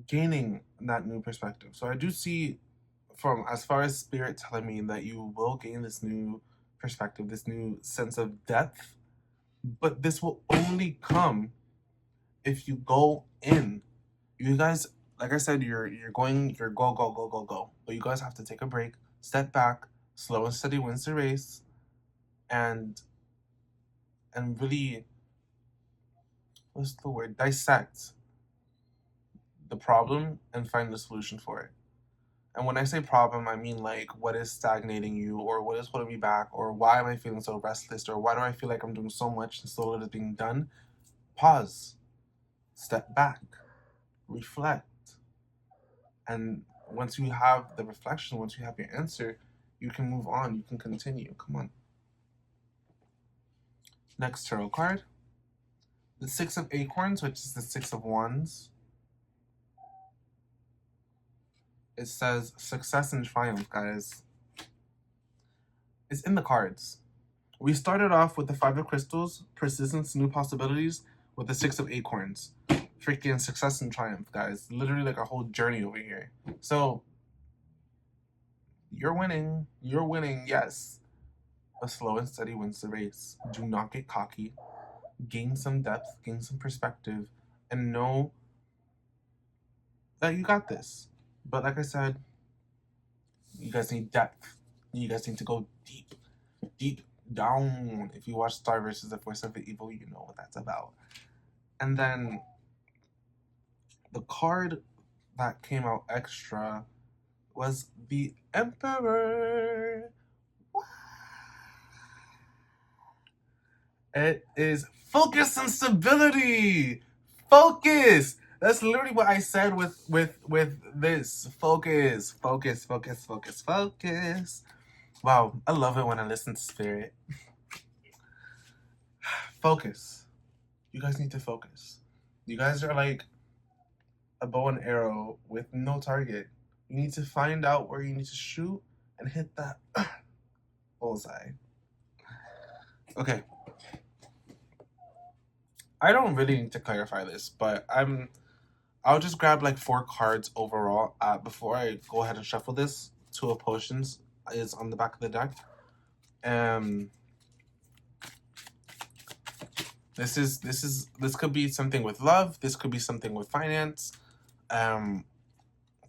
gaining that new perspective. So I do see, from as far as Spirit telling me, that you will gain this new perspective, this new sense of depth, but this will only come if you go in. You guys, like I said, you're go, but you guys have to take a break, step back, slow and steady wins the race, and really, what's the word, dissect the problem and find the solution for it. And when I say problem, I mean, like, what is stagnating you, or what is holding me back, or why am I feeling so restless, or why do I feel like I'm doing so much and so little is being done? Pause, step back, reflect. And once you have the reflection, once you have your answer, you can move on, you can continue. Come on. Next tarot card. The Six of Acorns, which is the Six of Wands. It says success and triumph, guys. It's in the cards. We started off with the Five of Crystals, persistence, new possibilities, with the Six of Acorns. Freaking success and triumph, guys. Literally like a whole journey over here. So, you're winning. You're winning, yes. But slow and steady wins the race. Do not get cocky. Gain some depth, gain some perspective, and know that you got this. But like I said, you guys need depth. You guys need to go deep down. If you watch Star versus the Force of the Evil, you know what that's about. And then the card that came out extra was the Emperor. It is focus and stability. Focus. That's literally what I said with this. Focus, focus, focus, focus, focus. Wow, I love it when I listen to Spirit. Focus. You guys need to focus. You guys are like a bow and arrow with no target. You need to find out where you need to shoot and hit that bullseye. Okay. I don't really need to clarify this, but I'll just grab like 4 cards overall before I go ahead and shuffle this. 2 of Potions is on the back of the deck. This could be something with love. This could be something with finance.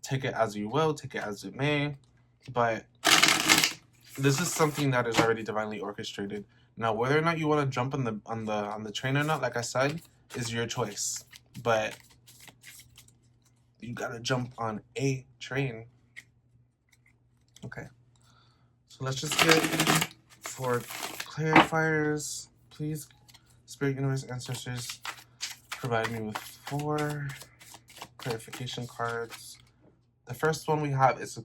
Take it as you will, take it as it may, but this is something that is already divinely orchestrated. Now, whether or not you want to jump on the train or not, like I said, is your choice. But you gotta jump on a train. Okay. So let's just get 4 clarifiers. Please, Spirit, Universe, Ancestors, provide me with 4 clarification cards. The first one we have is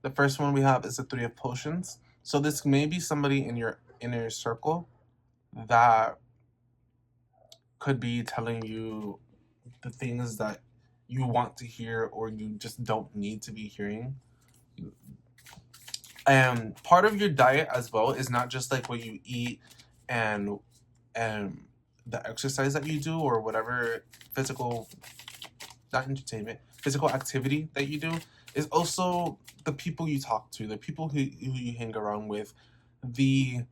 the 3 of Potions. So this may be somebody in your inner circle that could be telling you the things that you want to hear or you just don't need to be hearing. And part of your diet as well is not just like what you eat and the exercise that you do or whatever physical, not entertainment, physical activity that you do, is also the people you talk to, the people who you hang around with, the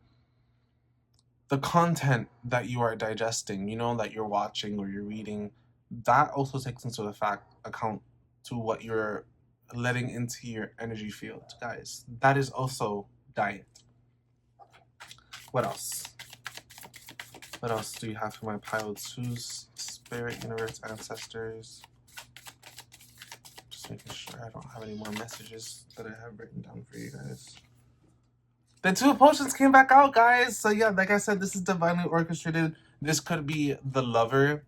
content that you are digesting, you know, that you're watching or you're reading. That also takes into account to what you're letting into your energy field, guys. That is also diet. What else? What else do you have for my pile of twos? Spirit, Universe, Ancestors. Just making sure I don't have any more messages that I have written down for you guys. The 2 of Potions came back out, guys. So yeah, like I said, this is divinely orchestrated. This could be the lover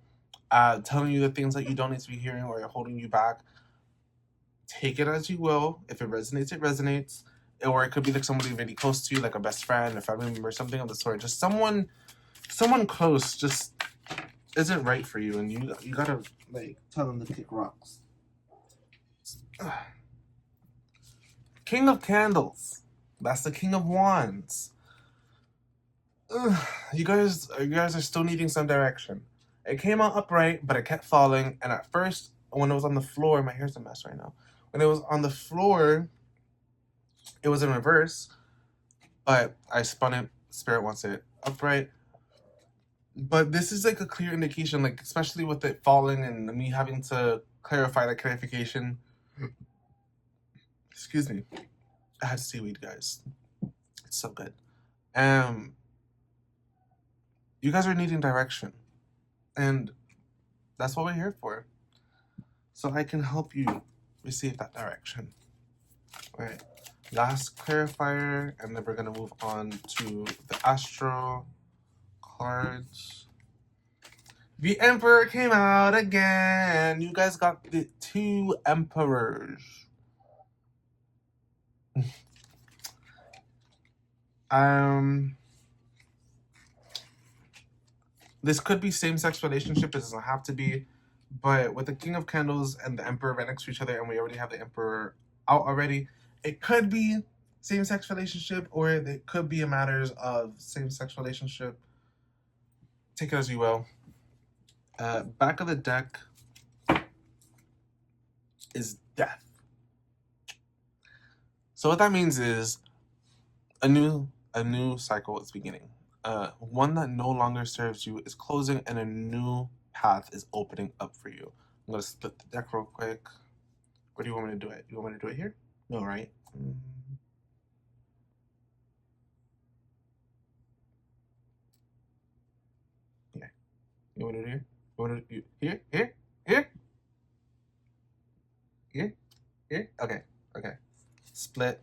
telling you the things that you don't need to be hearing or holding you back. Take it as you will. If it resonates, it resonates. Or it could be like somebody really close to you, like a best friend, a family member, something of the sort. Just someone close just isn't right for you, and you gotta like tell them to kick rocks. King of Candles. That's the King of Wands. You guys are still needing some direction. It came out upright, but it kept falling. And at first, when it was on the floor, my hair's a mess right now. When it was on the floor, it was in reverse. But I spun it. Spirit wants it upright. But this is like a clear indication, like especially with it falling and me having to clarify the clarification. Excuse me. I had seaweed, guys. It's so good. You guys are needing direction. And that's what we're here for. So I can help you receive that direction. All right. Last clarifier, and then we're going to move on to the astral cards. The Emperor came out again. You guys got the 2 Emperors. This could be same-sex relationship. It doesn't have to be. But with the King of Candles and the Emperor right next to each other, and we already have the Emperor out already, it could be same-sex relationship, or it could be a matter of same-sex relationship. Take it as you will. Back of the deck is Death. So what that means is a new cycle is beginning. One that no longer serves you is closing, and a new path is opening up for you. I'm gonna split the deck real quick. Where do you want me to do it? You want me to do it here? No, right? Yeah. You want me to do it here? Here? Here? Okay. Split.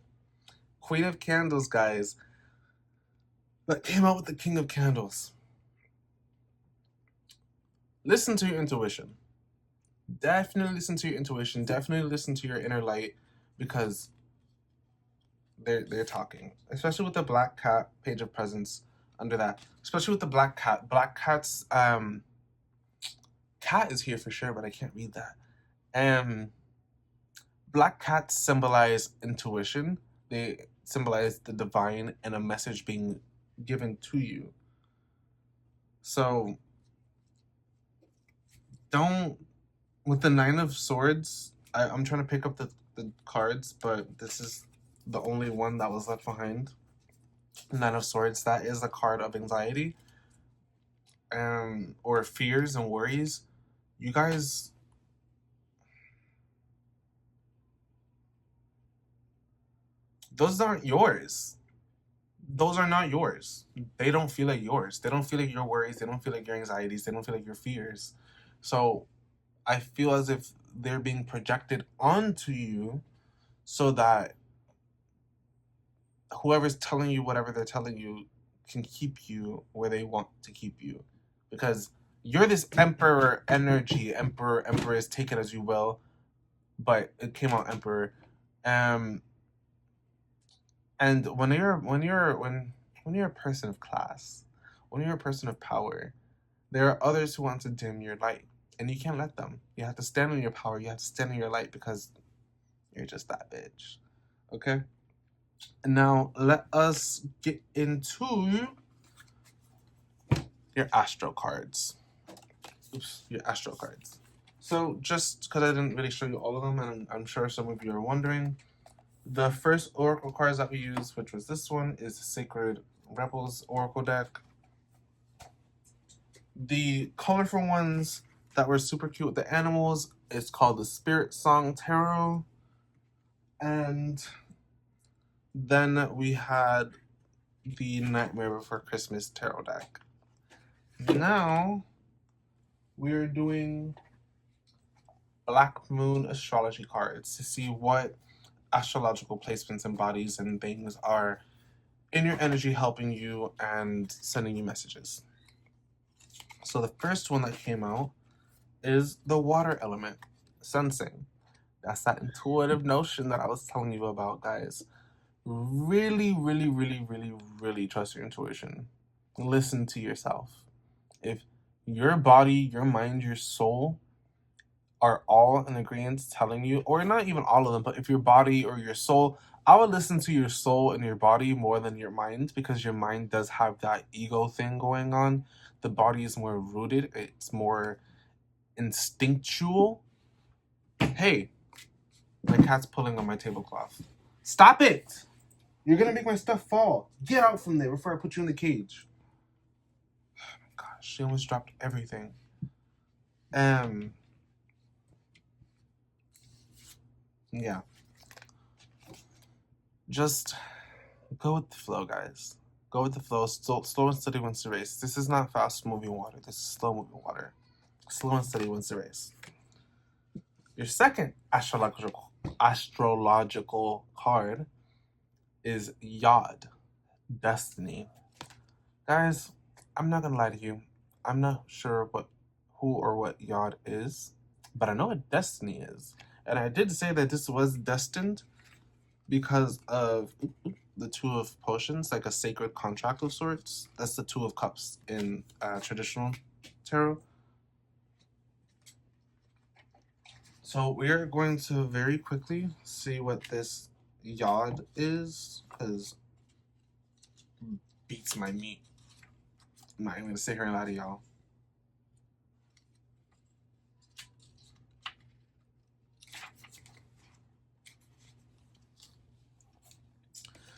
Queen of Candles, guys. That came out with the King of Candles. Listen to your intuition. Definitely listen to your intuition. Definitely listen to your inner light, because they're talking. Especially with the Black Cat Page of Presence under that. Especially with the Black Cat. Black Cat's cat is here for sure, but I can't read that. Black cats symbolize intuition. They symbolize the divine and a message being given to you. So don't, with the Nine of Swords, I'm trying to pick up the cards, but this is the only one that was left behind. Nine of Swords, that is a card of anxiety, or fears and worries. You guys, those aren't yours. Those are not yours. They don't feel like yours. They don't feel like your worries. They don't feel like your anxieties. They don't feel like your fears. So I feel as if they're being projected onto you so that whoever's telling you whatever they're telling you can keep you where they want to keep you. Because you're this emperor energy. Emperors, take it as you will. But it came out emperor. And when you're a person of class, when you're a person of power, there are others who want to dim your light, and you can't let them. You have to stand in your power. You have to stand in your light, because you're just that bitch. Okay? And now let us get into your astro cards. Your astro cards. So just because I didn't really show you all of them, and I'm sure some of you are wondering, the first oracle cards that we used, which was this one, is the Sacred Rebels Oracle deck. The colorful ones that were super cute with the animals is called the Spirit Song Tarot. And then we had the Nightmare Before Christmas Tarot deck. Now we're doing Black Moon astrology cards to see what astrological placements and bodies and things are in your energy helping you and sending you messages. So the first one that came out is the water element, sensing. That's that intuitive notion that I was telling you about, guys. Really, really, really, really, really trust your intuition. Listen to yourself. If your body, your mind, your soul are all in agreement telling you, or not even all of them, but if your body or your soul, I would listen to your soul and your body more than your mind, because your mind does have that ego thing going on. The body is more rooted. It's more instinctual. Hey, my cat's pulling on my tablecloth. Stop it! You're gonna make my stuff fall. Get out from there before I put you in the cage. Oh my gosh, she almost dropped everything. Yeah. Just go with the flow, guys. Go with the flow. Slow and steady wins the race. This is not fast moving water. This is slow moving water. Slow and steady wins the race. Your second astrological card is Yod, Destiny. Guys, I'm not gonna lie to you. I'm not sure who or what Yod is, but I know what Destiny is. And I did say that this was destined because of the Two of Potions, like a sacred contract of sorts. That's the Two of Cups in traditional tarot. So we're going to very quickly see what this Yod is, because it beats my meat. I'm not even going to sit here and lie to y'all.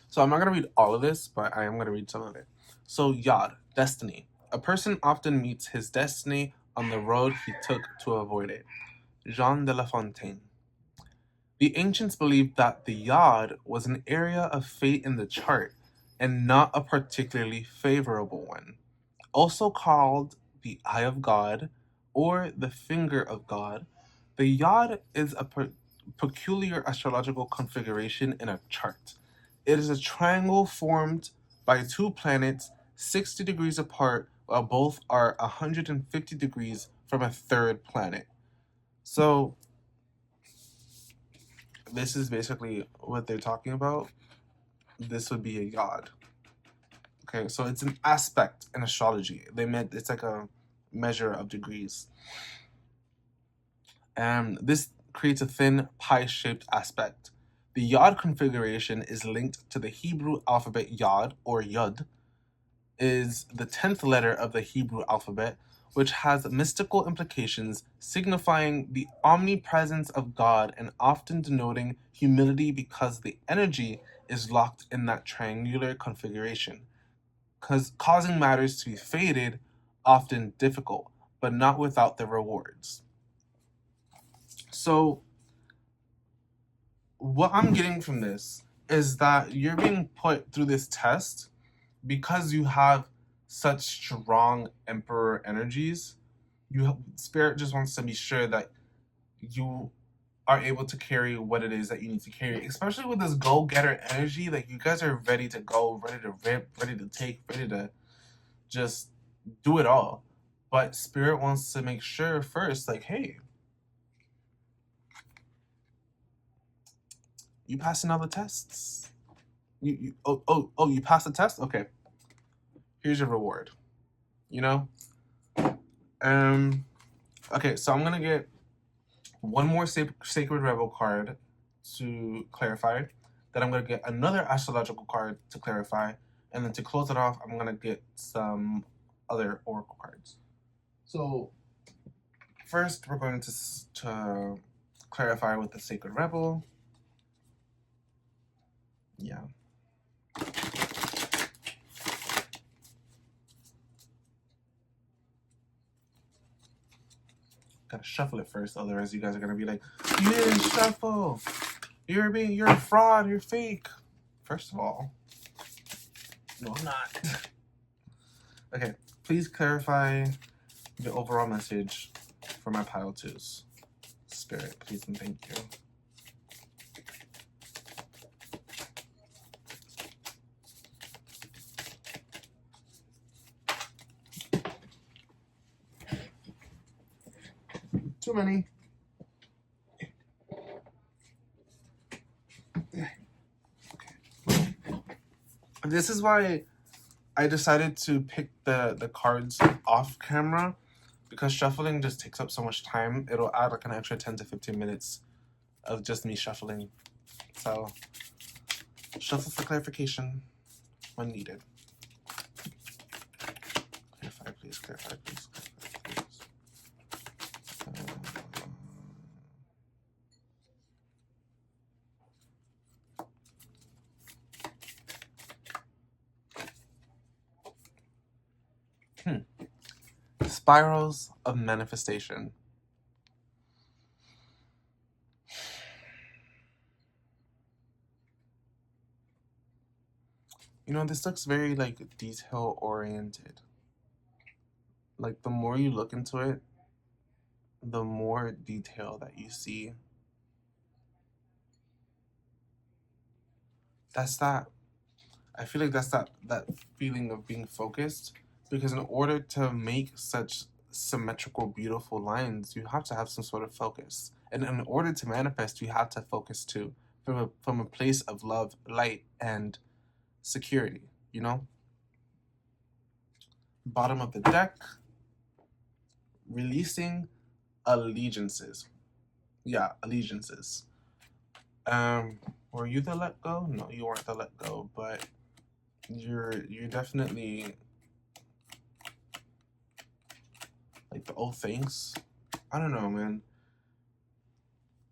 So I'm not going to read all of this, but I am going to read some of it. So Yod, Destiny. A person often meets his destiny on the road he took to avoid it. Jean de La Fontaine. The ancients believed that the Yod was an area of fate in the chart and not a particularly favorable one. Also called the Eye of God or the finger of God. The yod is a peculiar astrological configuration in a chart. It is a triangle formed by two planets 60 degrees apart, while both are 150 degrees from a third planet. So this is basically what they're talking about. This would be a yod. Okay, so it's an aspect in astrology. It's like a measure of degrees. And this creates a thin pie-shaped aspect. The yod configuration is linked to the Hebrew alphabet yod, or yud, is the 10th letter of the Hebrew alphabet, which has mystical implications signifying the omnipresence of God and often denoting humility because the energy is locked in that triangular configuration, causing matters to be faded, often difficult, but not without the rewards. So, what I'm getting from this is that you're being put through this test because you have such strong emperor energies. Spirit just wants to be sure that you are able to carry what it is that you need to carry, especially with this go-getter energy. Like, you guys are ready to go, ready to rip, ready to take, ready to just do it all. But Spirit wants to make sure first, like, hey, you passing all the tests. You passed the test? Okay. Here's your reward. You know? Okay, so I'm gonna get one more Sacred Rebel card to clarify. Then I'm gonna get another astrological card to clarify. And then to close it off, I'm gonna get some other oracle cards. So first we're going to clarify with the Sacred Rebel. Yeah. Gotta shuffle it first, otherwise you guys are gonna be like, you didn't shuffle. You're a fraud, you're fake. First of all, no, I'm not. Okay, please clarify the overall message for my pile twos. Spirit, please and thank you. Too many. This is why I decided to pick the cards off camera, because shuffling just takes up so much time. It'll add like an extra 10 to 15 minutes of just me shuffling. So shuffle for clarification when needed. Clarify, please, clarify, please, clarify, please. Spirals of manifestation. You know, this looks very like detail oriented. Like, the more you look into it, the more detail that you see. That's that. I feel like that's that feeling of being focused, because in order to make such symmetrical, beautiful lines, you have to have some sort of focus. And in order to manifest, you have to focus too, from a place of love, light, and security, you know? Bottom of the deck, releasing allegiances. Yeah, allegiances. Were you the let go? No, you weren't the let go, but you're definitely like the old things. I don't know, man.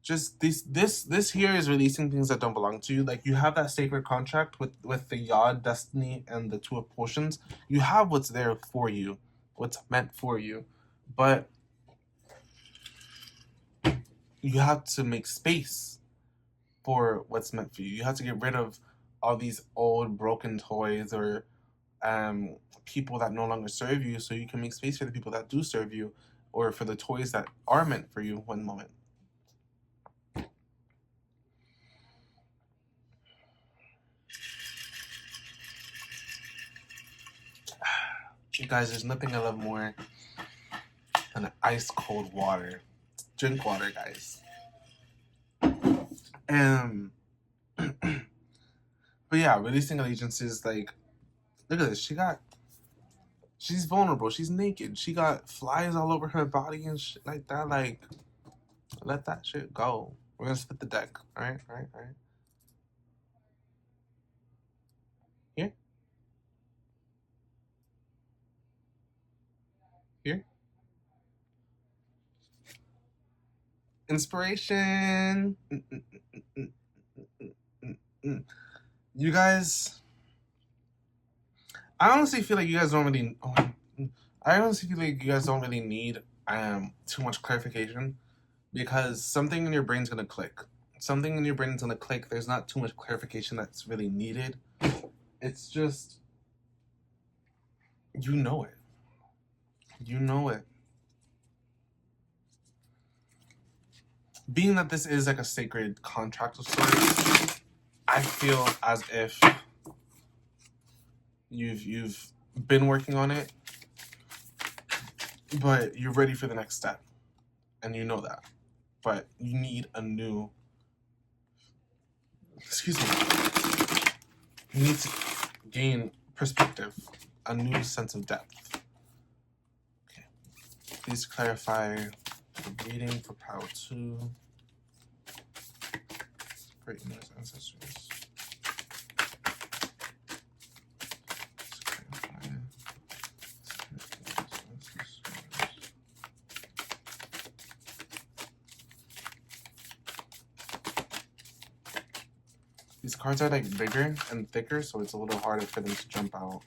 Just this here is releasing things that don't belong to you. Like, you have that sacred contract with the Yod, Destiny, and the Two of Potions. You have what's there for you, what's meant for you, but you have to make space for what's meant for you. You have to get rid of all these old broken toys or people that no longer serve you, so you can make space for the people that do serve you. or for the toys that are meant for you. One moment. You guys, there's nothing I love more than ice cold water. Drink water, guys. But yeah, releasing allegiances, like, look at this. She's vulnerable. She's naked. She got flies all over her body and shit like that. Like, let that shit go. We're gonna split the deck. All right. Here. Inspiration. You guys, I honestly feel like you guys don't really. I honestly feel like you guys don't really need too much clarification, because something in your brain's gonna click. Something in your brain's gonna click. There's not too much clarification that's really needed. It's just, you know it. You know it. Being that this is like a sacred contract of sorts, I feel as if you've been working on it, but you're ready for the next step, and you know that. But you need a new, excuse me, you need to gain perspective, a new sense of depth. Okay, please clarify the reading for Power 2. Great news, ancestors. These cards are like bigger and thicker, so it's a little harder for them to jump out.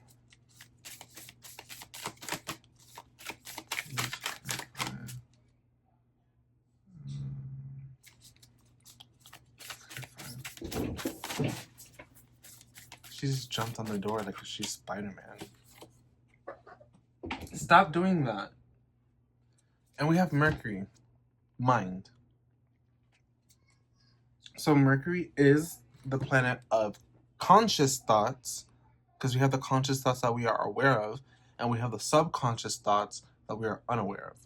She just jumped on the door like she's Spider-Man. Stop doing that. And we have Mercury, mind. So Mercury is the planet of conscious thoughts, because we have the conscious thoughts that we are aware of, and we have the subconscious thoughts that we are unaware of.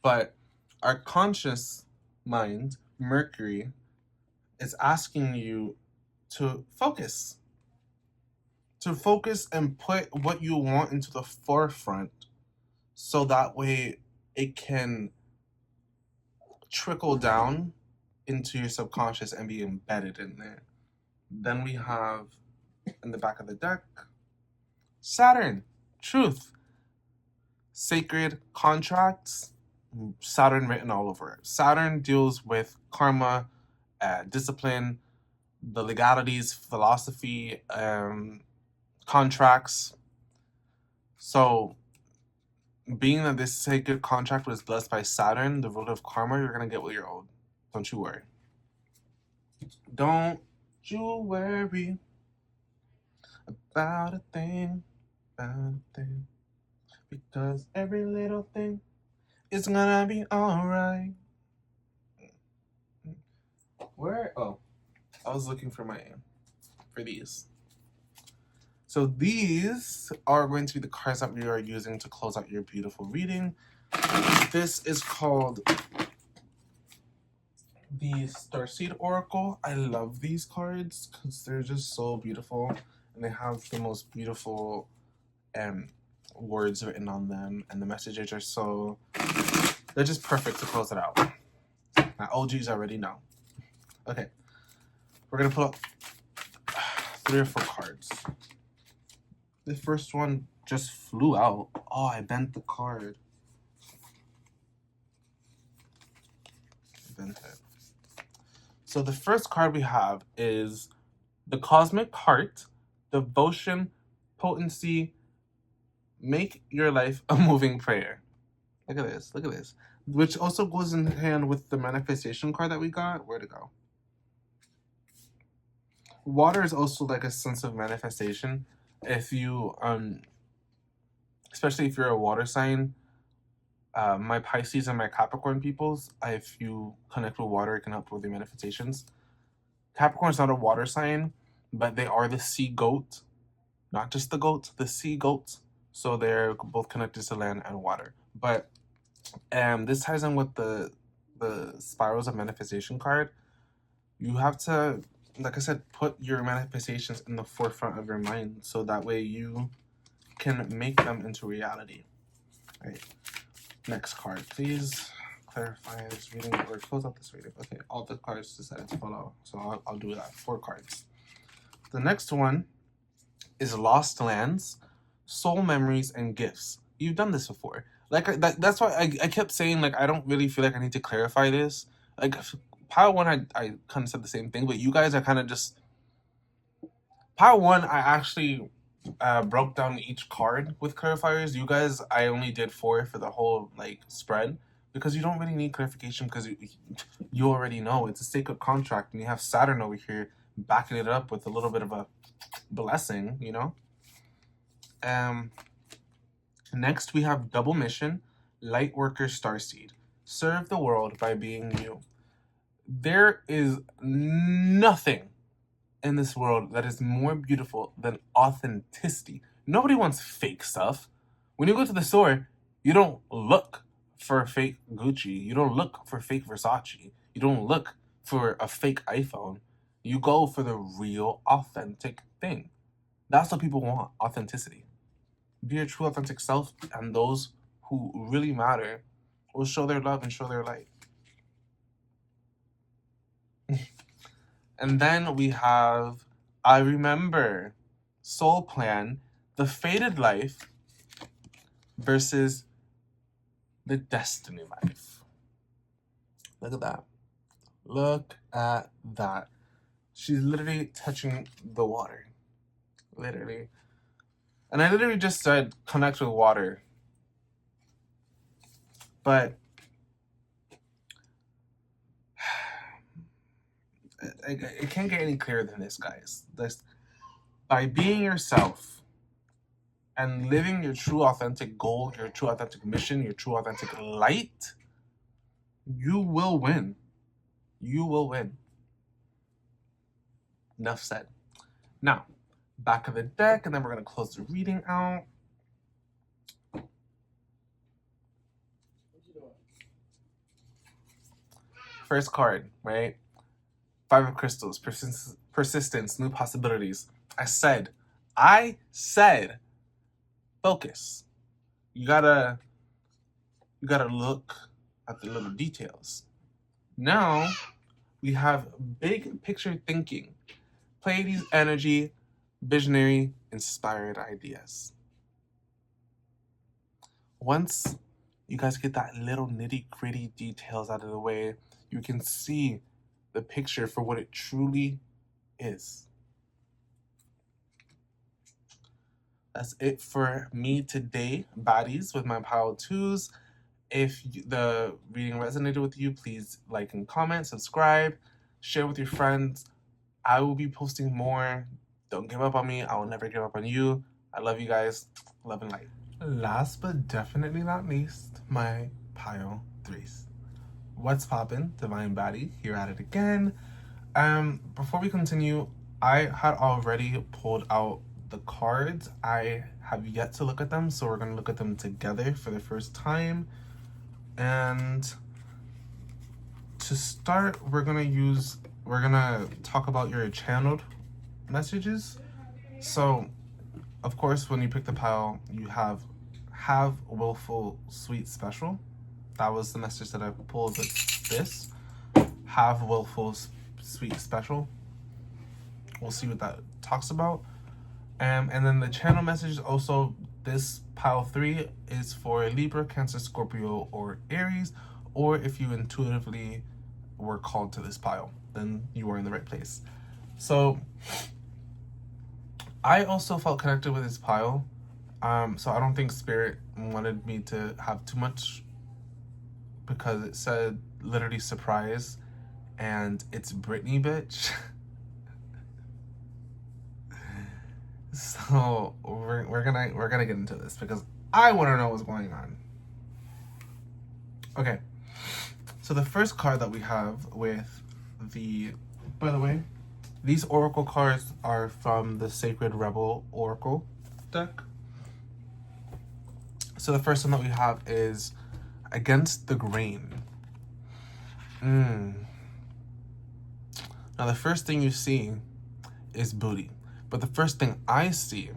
But our conscious mind, Mercury, is asking you to focus. To focus and put what you want into the forefront, so that way it can trickle down into your subconscious and be embedded in there. Then we have, in the back of the deck, Saturn, truth, sacred contracts, Saturn written all over it. Saturn deals with karma, discipline, the legalities, philosophy, contracts. So, being that this sacred contract was blessed by Saturn, the ruler of karma, you're going to get what you're owed. Don't you worry. Don't you worry about a thing, because every little thing is gonna be alright. Where? Oh, I was looking for these. So these are going to be the cards that we are using to close out your beautiful reading. This is called the Starseed Oracle. I love these cards because they're just so beautiful, and they have the most beautiful words written on them, and the messages are they're just perfect to close it out. My OGs already know. Okay, we're gonna pull up 3 or 4 cards. The first one just flew out. Oh, I bent the card. Bent it. So the first card we have is the Cosmic Heart, Devotion, Potency, Make Your Life a Moving Prayer. Look at this. Look at this. Which also goes in hand with the manifestation card that we got. Where'd it go? Water is also like a sense of manifestation. If you, especially if you're a water sign, My Pisces and my Capricorn peoples, if you connect with water, it can help with your manifestations. Capricorn's not a water sign, but they are the sea goat. Not just the goat, the sea goat. So they're both connected to land and water. But this ties in with the spirals of manifestation card. You have to, like I said, put your manifestations in the forefront of your mind so that way you can make them into reality. Right. Next card, please. Clarify this reading or close out this reading. Okay, all the cards decided to fall out, so I'll do that. 4 cards. The next one is Lost Lands, Soul Memories, and Gifts. You've done this before. Like, that's why I kept saying, like, I don't really feel like I need to clarify this. Like, Pile 1, I kind of said the same thing, but you guys are kind of just... Pile 1, I actually broke down each card with clarifiers. You guys, I only did 4 for the whole, like, spread, because you don't really need clarification because you already know. It's a sacred contract, and you have Saturn over here backing it up with a little bit of a blessing, you know? Next, we have Double Mission, Lightworker Starseed. Serve the world by being you. There is nothing in this world that is more beautiful than authenticity. Nobody wants fake stuff. When you go to the store, you don't look for fake Gucci. You don't look for fake Versace. You don't look for a fake iPhone. You go for the real, authentic thing. That's what people want, authenticity. Be your true, authentic self, and those who really matter will show their love and show their light. And then we have I Remember, Soul Plan, The Fated Life versus The Destiny Life. Look at that. Look at that. She's literally touching the water. Literally. And I literally just said connect with water. But it can't get any clearer than this, guys. By being yourself and living your true authentic goal, your true authentic mission, your true authentic light, you will win. You will win. Enough said. Now, back of the deck, and then we're going to close the reading out. First card, right? 5 of Crystals, persistence, new possibilities. I said, focus. You gotta look at the little details. Now, we have big picture thinking. Pleiades energy, visionary, inspired ideas. Once you guys get that little nitty-gritty details out of the way, you can see the picture for what it truly is. That's it for me today, baddies, with my pile 2s. If the reading resonated with you, please like and comment, subscribe, share with your friends. I will be posting more. Don't give up on me. I will never give up on you. I love you guys. Love and light. Last but definitely not least, my pile 3s. What's poppin'? Divine.Bxddie here at it again. Before we continue, I had already pulled out the cards. I have yet to look at them, so we're gonna look at them together for the first time. And to start, we're gonna talk about your channeled messages. So, of course, when you pick the pile, you have willful, sweet, special. That was the message that I pulled with this. Have willful, sweet, special. We'll see what that talks about. And then the channel message also, this pile 3 is for Libra, Cancer, Scorpio, or Aries, or if you intuitively were called to this pile, then you were in the right place. So I also felt connected with this pile. So I don't think Spirit wanted me to have too much, because it said literally surprise, and it's Britney, bitch. So we're gonna get into this because I want to know what's going on. Okay, so the first card that we have with the, by the way, these oracle cards are from the Sacred Rebel Oracle deck. So the first one that we have is Against the Grain. Now the first thing you see is booty, but the first thing I see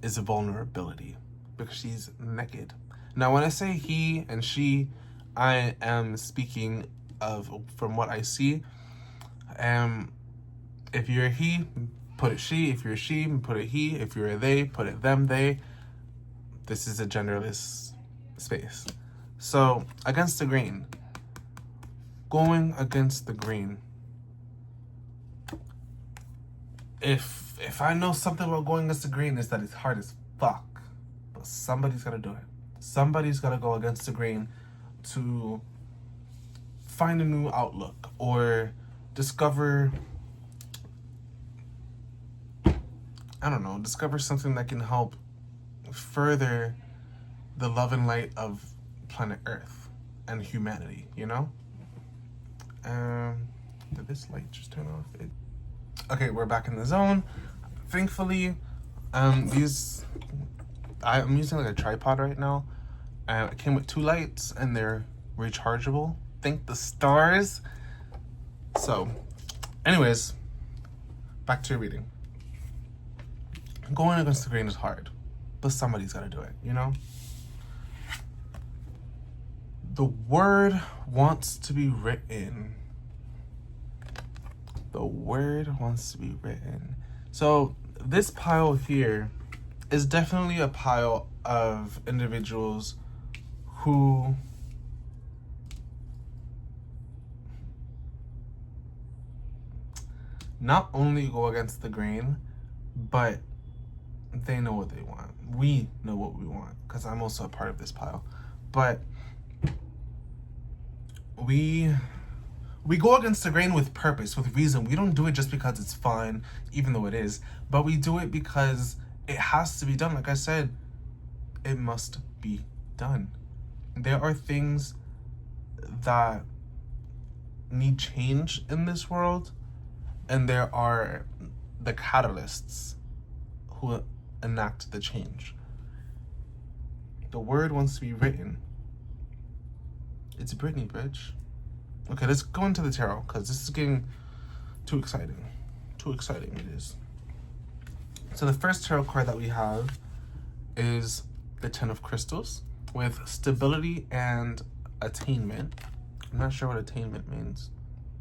is vulnerability, because she's naked. Now when I say he and she, I am speaking of from what I see. If you're a he, put it she. If you're a she, put it he. If you're a they, put it them, they. This is a genderless space. So, against the grain. Going against the grain. If I know something about going against the grain, is that it's hard as fuck. But somebody's gotta do it. Somebody's gotta go against the grain to find a new outlook or discover, I don't know, discover something that can help further the love and light of planet Earth and humanity, you know? Did this light just turn off? Okay, we're back in the zone. Thankfully, I'm using like a tripod right now. It came with 2 lights and they're rechargeable. Thank the stars. So, anyways, back to your reading. Going against the grain is hard, but somebody's got to do it, you know? The word wants to be written. The word wants to be written. So this pile here is definitely a pile of individuals who not only go against the grain, but they know what they want. We know what we want, because I'm also a part of this pile. But we go against the grain with purpose, with reason. We don't do it just because it's fun, even though it is, but we do it because it has to be done. Like I said, it must be done. There are things that need change in this world, and there are the catalysts who enact the change. The word wants to be written. It's Britney, bitch. Okay, let's go into the tarot, because this is getting too exciting. Too exciting it is. So the first tarot card that we have is the Ten of Crystals with stability and attainment. I'm not sure what attainment means.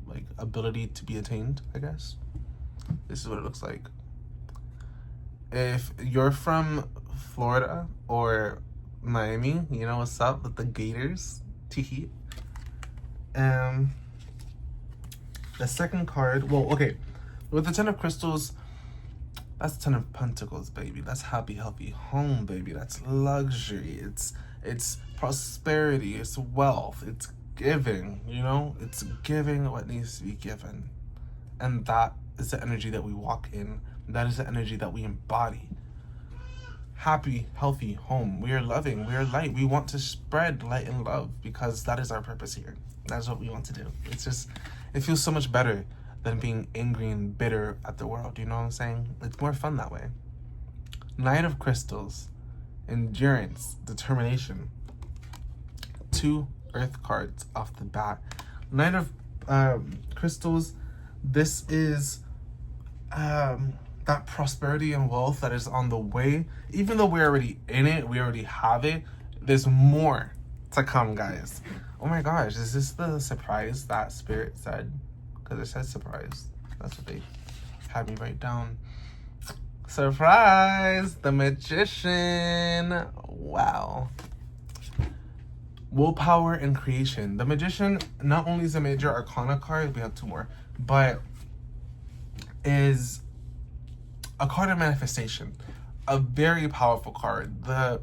Like ability to be attained, I guess. This is what it looks like. If you're from Florida or Miami, you know what's up with the Gators. Teehee. The second card, well, okay, with the Ten of Crystals, that's Ten of Pentacles, baby. That's happy, healthy home, baby. That's luxury. It's prosperity. It's wealth. It's giving, you know? It's giving what needs to be given. And that is the energy that we walk in. That is the energy that we embody. Happy, healthy home. We are loving. We are light. We want to spread light and love because that is our purpose here. That's what we want to do. It's just, it feels so much better than being angry and bitter at the world. You know what I'm saying? It's more fun that way. Knight of Crystals. Endurance. Determination. 2 earth cards off the bat. Knight of Crystals. This is that prosperity and wealth that is on the way. Even though we're already in it, we already have it, there's more to come, guys. Oh my gosh, is this the surprise that Spirit said? Because it says surprise. That's what they had me write down. Surprise! The Magician. Wow. Willpower and creation. The Magician not only is a major arcana card, we have 2 more, but is a card of manifestation. A very powerful card. The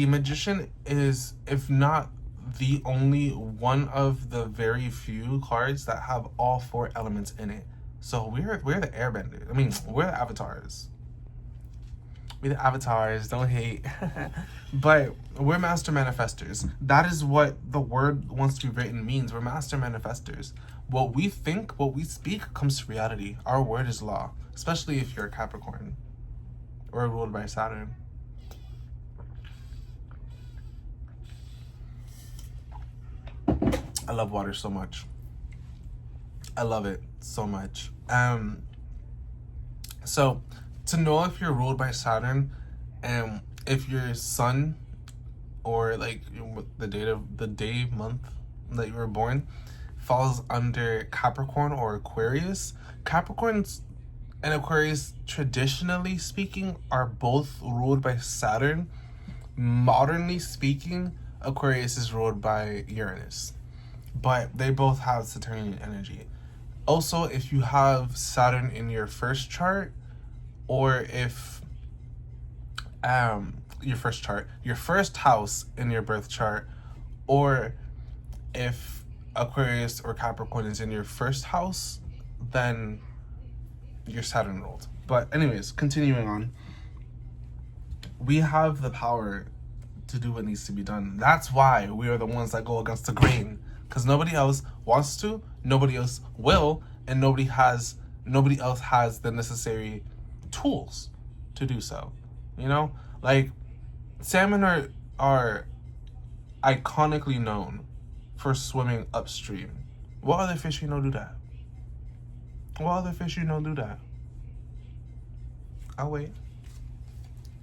Magician is, if not the only one of the very few cards that have all 4 elements in it. So we're the airbenders. I mean, we're the avatars. We the avatars, don't hate. But we're master manifestors. That is what the word wants to be written means. We're master manifestors. What we think, what we speak, comes to reality. Our word is law, especially if you're a Capricorn or ruled by Saturn. I love water so much. I love it so much. So to know if you're ruled by Saturn, if your sun or like the day month that you were born falls under Capricorn or Aquarius. Capricorns and Aquarius, traditionally speaking, are both ruled by Saturn. Modernly speaking, Aquarius is ruled by Uranus, but they both have Saturnian energy. Also, if you have Saturn in your first chart, or if your first house in your birth chart, or if Aquarius or Capricorn is in your first house, then you're Saturn ruled. But anyways, continuing on, we have the power to do what needs to be done. That's why we are the ones that go against the grain, because nobody else wants to, nobody else will, and nobody else has the necessary tools to do so. You know, like salmon are iconically known for swimming upstream. What other fish you know do that? I'll wait.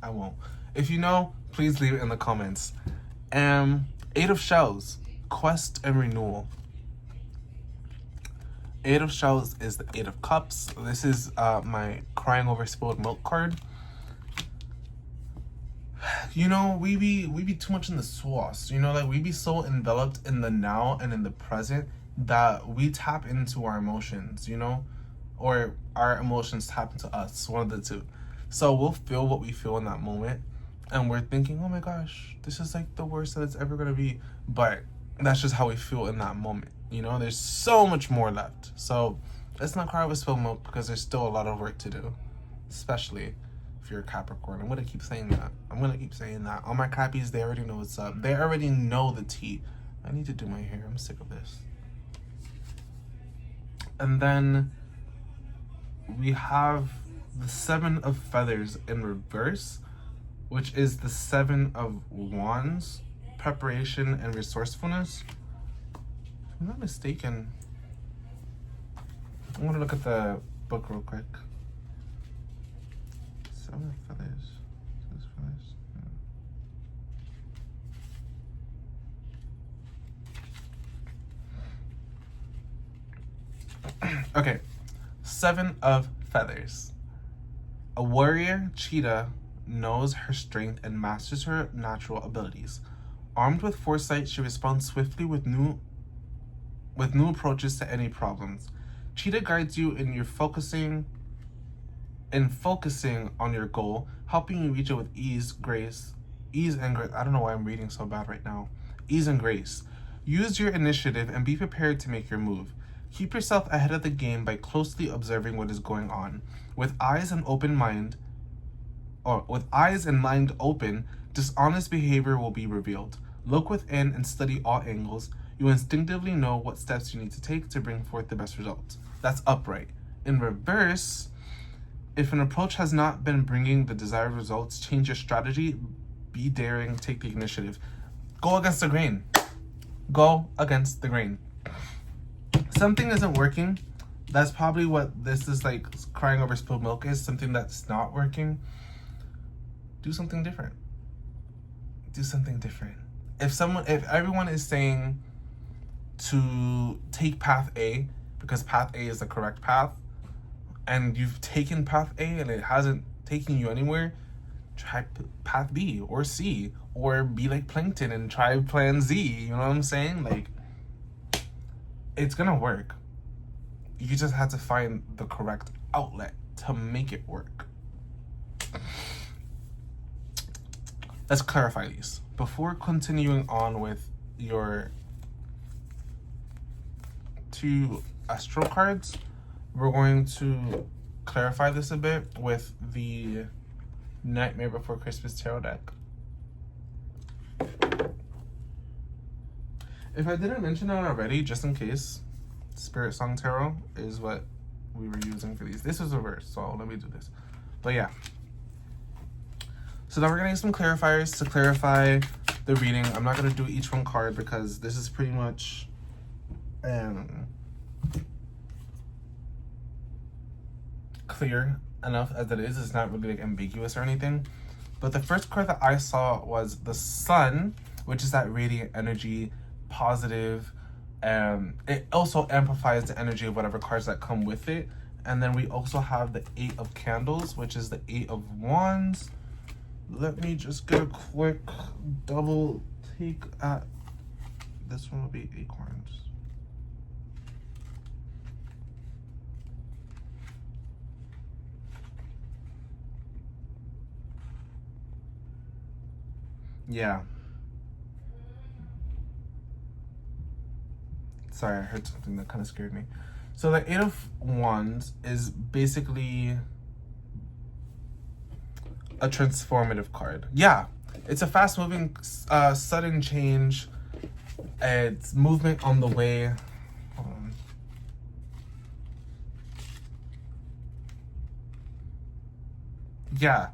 I won't. If you know, please leave it in the comments. Eight of Shells, quest and renewal. Eight of Shells is the Eight of Cups. This is my crying over spilled milk card. You know, we be too much in the sauce. You know, like we be so enveloped in the now and in the present that we tap into our emotions, you know? Or our emotions tap into us, one of the two. So we'll feel what we feel in that moment, and we're thinking, oh my gosh, this is like the worst that it's ever gonna be. But that's just how we feel in that moment. You know, there's so much more left. So let's not cry over spilled milk, because there's still a lot of work to do, especially if you're a Capricorn. I'm gonna keep saying that. All my Cappies, they already know what's up. They already know the tea. I need to do my hair. I'm sick of this. And then we have the Seven of Feathers in reverse, which is the Seven of Wands, preparation and resourcefulness. If I'm not mistaken, I'm gonna look at the book real quick. Seven of Feathers. Okay, Seven of Feathers. A warrior cheetah knows her strength and masters her natural abilities. Armed with foresight, she responds swiftly with new approaches to any problems. Cheetah guides you in focusing on your goal, helping you reach it with ease and grace. I don't know why I'm reading so bad right now. Ease and grace. Use your initiative and be prepared to make your move. Keep yourself ahead of the game by closely observing what is going on. With eyes and mind open, dishonest behavior will be revealed. Look within and study all angles. You instinctively know what steps you need to take to bring forth the best results. That's upright. In reverse, if an approach has not been bringing the desired results, change your strategy. Be daring, take the initiative. Go against the grain. Something isn't working. That's probably what this is like. Crying over spilled milk is something that's not working. Do something different. If everyone is saying to take path A because path A is the correct path, and you've taken path A and it hasn't taken you anywhere, try path B or C, or be like Plankton and try plan Z. You know what I'm saying? Like, it's gonna work. You just have to find the correct outlet to make it work. Let's clarify these. Before continuing on with your 2 astral cards, we're going to clarify this a bit with the Nightmare Before Christmas tarot deck. If I didn't mention it already, just in case, Spirit Song Tarot is what we were using for these. This was reversed, so let me do this. But yeah. So now we're getting some clarifiers to clarify the reading. I'm not going to do each one card because this is pretty much clear enough as it is. It's not really like ambiguous or anything. But the first card that I saw was the Sun, which is that radiant energy, positive. It also amplifies the energy of whatever cards that come with it. And then we also have the 8 of Candles, which is the 8 of Wands. Let me just get a quick double take at this one. Will be Acorns. Yeah. Sorry, I heard something that kind of scared me. So the 8 of Wands is basically a transformative card. Yeah, it's a fast-moving, sudden change. It's movement on the way. Hold on. Yeah.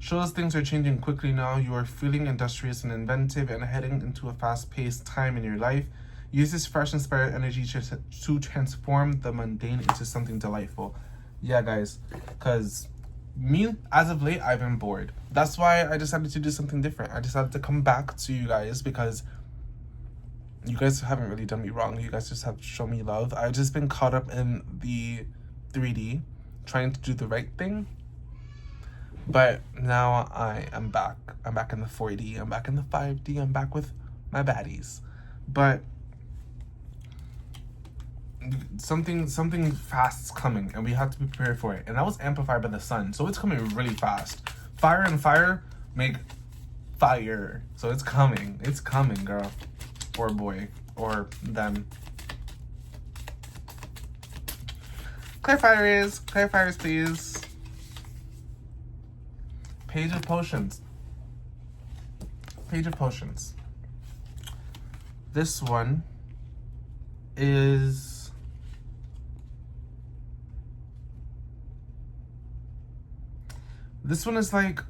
Shows things are changing quickly now. You are feeling industrious and inventive and heading into a fast-paced time in your life. Use this fresh, inspired energy to transform the mundane into something delightful. Yeah, guys, because me, as of late, I've been bored. That's why I decided to do something different. I decided to come back to you guys because you guys haven't really done me wrong. You guys just have shown me love. I've just been caught up in the 3D, trying to do the right thing. But now I am back. I'm back in the 4D. I'm back in the 5D. I'm back with my baddies. But something fast's coming, and we have to be prepared for it. And that was amplified by the Sun, so it's coming really fast. Fire and fire make fire, so it's coming. It's coming, girl, or boy, or them. Clarifiers, please. Page of Potions. Page of Potions. This one is like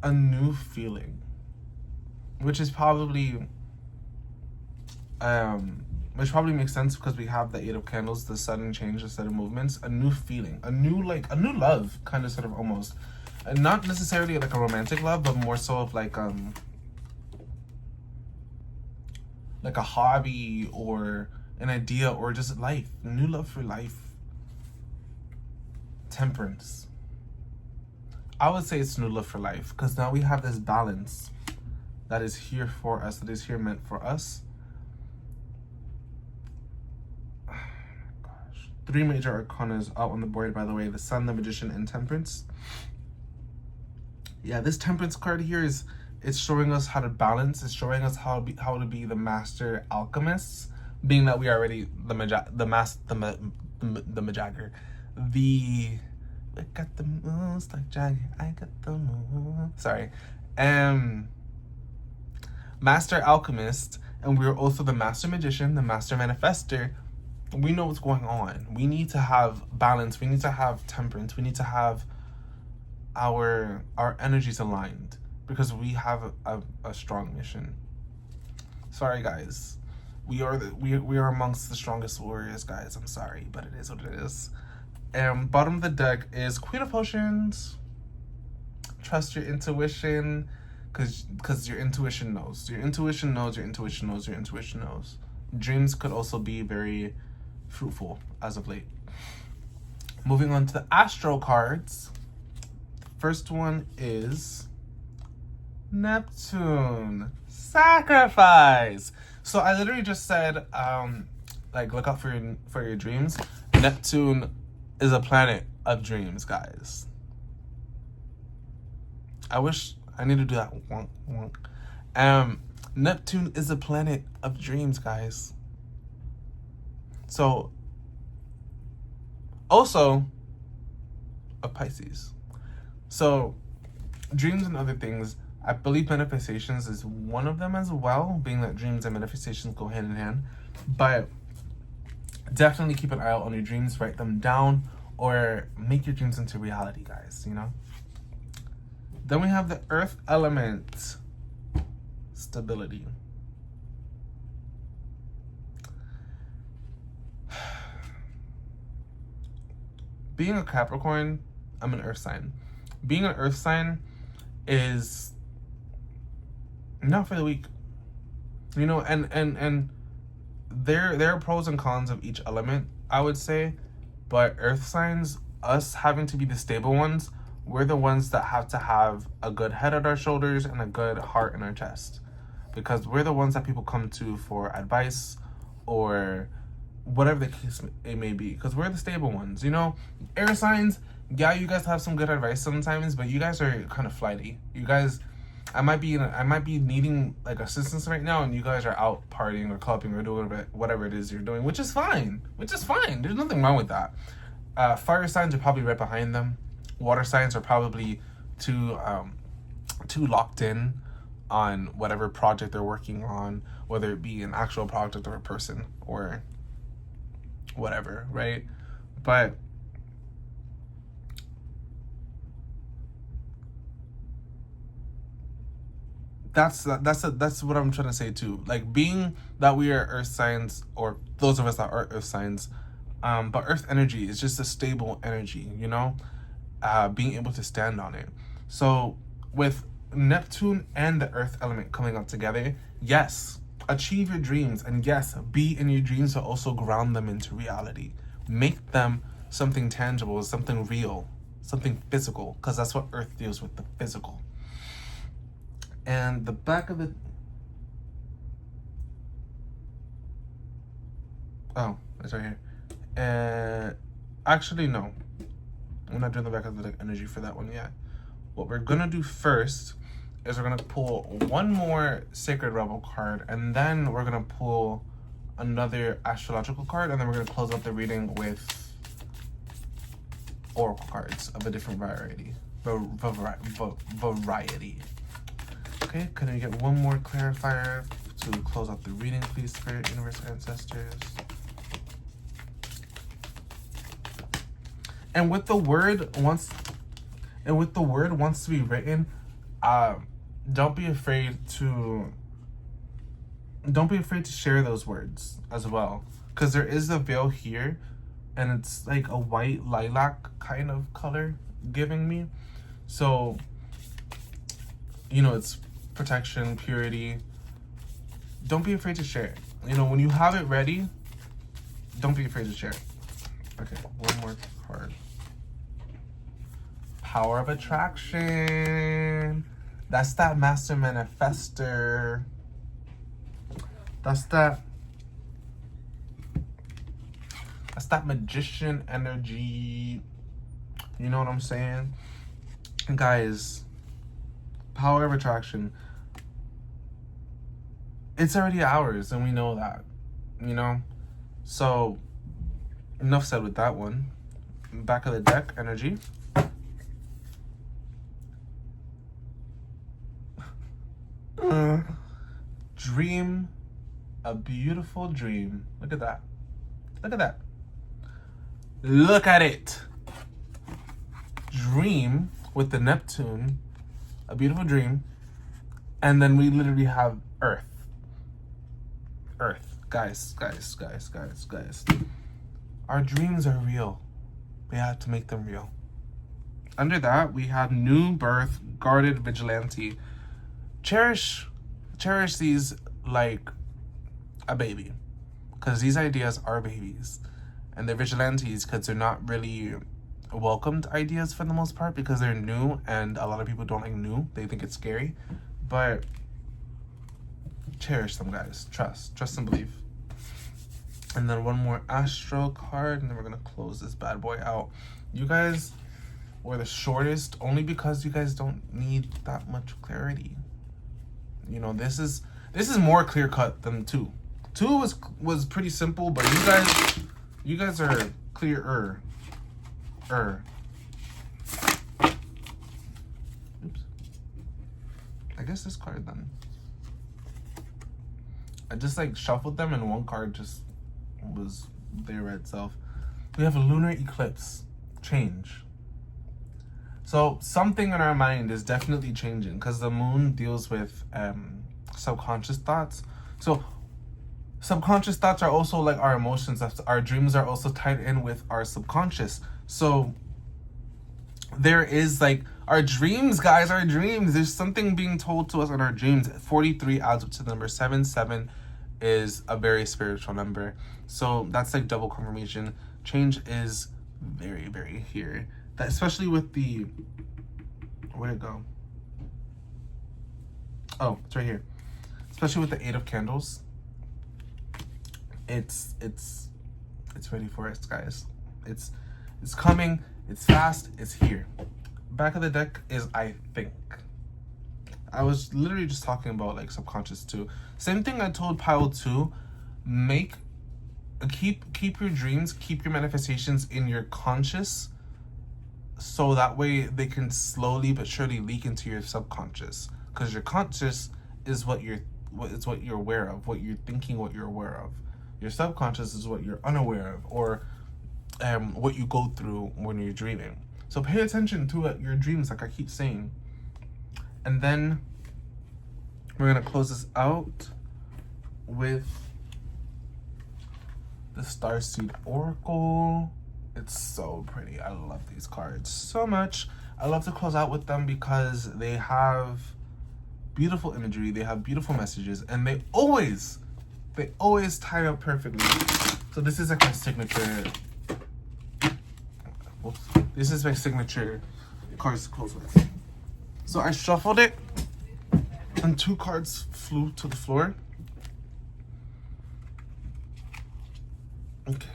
a new feeling, which is probably which probably makes sense because we have the 8 of Candles, the sudden change, the sudden movements, a new feeling, a new love, kind of, sort of, almost. And not necessarily like a romantic love, but more so of like a hobby or an idea or just life. A new love for life. Temperance. I would say it's new love for life because now we have this balance that is here for us, that is here meant for us. Oh my gosh. 3 major arcanas out on the board, by the way: the Sun, the Magician, and Temperance. Yeah, this Temperance card here it's showing us how to balance. It's showing us how to be the master alchemists, being that we are already the Majagger. I got the moves like Jagger. I got the moves. Sorry. Master alchemist, and we're also the master magician, the master manifester. We know what's going on. We need to have balance. We need to have temperance. We need to have our energies aligned because we have a strong mission. Sorry, guys. We are amongst the strongest warriors, guys. I'm sorry, but it is what it is. Bottom of the deck is Queen of Potions. Trust your intuition, because your intuition knows. Your intuition knows. Your intuition knows. Your intuition knows. Dreams could also be very fruitful as of late. Moving on to the astro cards. First one is Neptune. Sacrifice. So I literally just said, look out for your dreams. Neptune is a planet of dreams, guys. I wish I need to do that. Wonk, wonk. Neptune is a planet of dreams, guys. So, also a Pisces. So, dreams and other things, I believe manifestations is one of them as well, being that dreams and manifestations go hand in hand. But definitely keep an eye out on your dreams, write them down, or make your dreams into reality, guys, you know? Then we have the earth element, stability. Being a Capricorn, I'm an earth sign. Being an earth sign is not for the weak. You know, and there are pros and cons of each element, I would say. But earth signs, us having to be the stable ones, we're the ones that have to have a good head on our shoulders and a good heart in our chest. Because we're the ones that people come to for advice or whatever the case it may be. Because we're the stable ones, you know? Air signs, yeah, you guys have some good advice sometimes, but you guys are kind of flighty. You guys, I might be needing like assistance right now, and you guys are out partying or clubbing or doing whatever it is you're doing, which is fine. There's nothing wrong with that. Fire signs are probably right behind them. Water signs are probably too locked in on whatever project they're working on, whether it be an actual project or a person or whatever, right? But that's what I'm trying to say too. Like, being that we are earth signs, or those of us that are earth signs, but earth energy is just a stable energy, you know? Being able to stand on it. So with Neptune and the earth element coming up together, yes, achieve your dreams, and yes, be in your dreams, but also ground them into reality. Make them something tangible, something real, something physical, because that's what earth deals with, the physical. And the back of the... Oh, it's right here. Actually, no. I'm not doing the back of the energy for that one yet. What we're gonna do first is we're gonna pull one more Sacred Rebel card, and then we're gonna pull another astrological card, and then we're gonna close up the reading with oracle cards of a different variety. Variety. Okay, can I get one more clarifier to close out the reading, please, Spirit, Universe, Ancestors? And with the word wants to be written, don't be afraid to share those words as well, because there is a veil here, and it's like a white lilac kind of color giving me. So, you know, it's protection, purity. Don't be afraid to share it. You know, when you have it ready, don't be afraid to share it. Okay, one more card. Power of attraction. That's that master manifester. That's that magician energy. You know what I'm saying? Guys, power of attraction. It's already ours, and we know that. You know? So, enough said with that one. Back of the deck, energy. Dream a beautiful dream. Look at that. Look at that. Look at it. Dream with the Neptune, a beautiful dream, and then we literally have Earth. Earth. Guys. Our dreams are real. We have to make them real. Under that, we have new birth, guarded vigilante. Cherish these like a baby, because these ideas are babies, and they're vigilantes because they're not really welcomed ideas for the most part, because they're new, and a lot of people don't like new. They think it's scary, but cherish them, guys. Trust and believe. And then one more astro card, and then we're gonna close this bad boy out. You guys were the shortest only because you guys don't need that much clarity. You know, this is more clear cut than 2. 2 was pretty simple, but you guys are clearer. Oops. guess this card then. I just like shuffled them and one card just was there by itself. We have a lunar eclipse. Change. So something in our mind is definitely changing because the moon deals with subconscious thoughts. So subconscious thoughts are also like our emotions. Our dreams are also tied in with our subconscious. So there is like our dreams, guys, our dreams. There's something being told to us in our dreams. 43 adds up to the number 7. 7 is a very spiritual number. So that's like double confirmation. Change is very, very here. That especially with the, where'd it go? Oh, it's right here. Especially with the 8 of candles. It's ready for us, guys. It's coming. It's fast. It's here. Back of the deck is I think. I was literally just talking about like subconscious too. Same thing I told pile 2. Keep your dreams, keep your manifestations in your conscious, so that way they can slowly but surely leak into your subconscious. Because your conscious is what you're aware of, what you're thinking, what you're aware of. Your subconscious is what you're unaware of, or what you go through when you're dreaming. So pay attention to your dreams, like I keep saying. And then we're gonna close this out with the Starseed Oracle. It's so pretty. I love these cards so much. I love to close out with them because they have beautiful imagery, they have beautiful messages, and they always tie up perfectly. So this is like my signature. Oops. This is my signature cards to close with. So I shuffled it, and 2 cards flew to the floor. Okay.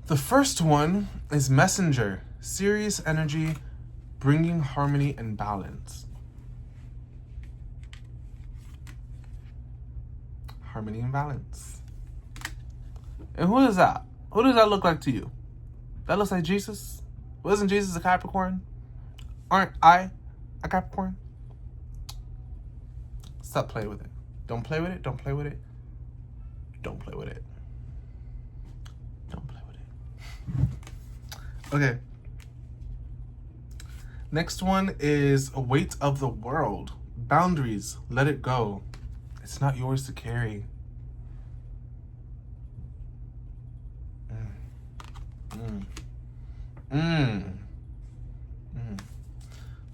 The first one is Messenger. Serious energy, bringing harmony and balance. Harmony and balance. And who is that? Who does that look like to you? That looks like Jesus. Wasn't Jesus a Capricorn? Aren't I a Capricorn? Stop playing with it. Don't play with it. Don't play with it. Don't play with it. Don't play with it. Okay. Next one is a weight of the world. Boundaries. Let it go. It's not yours to carry.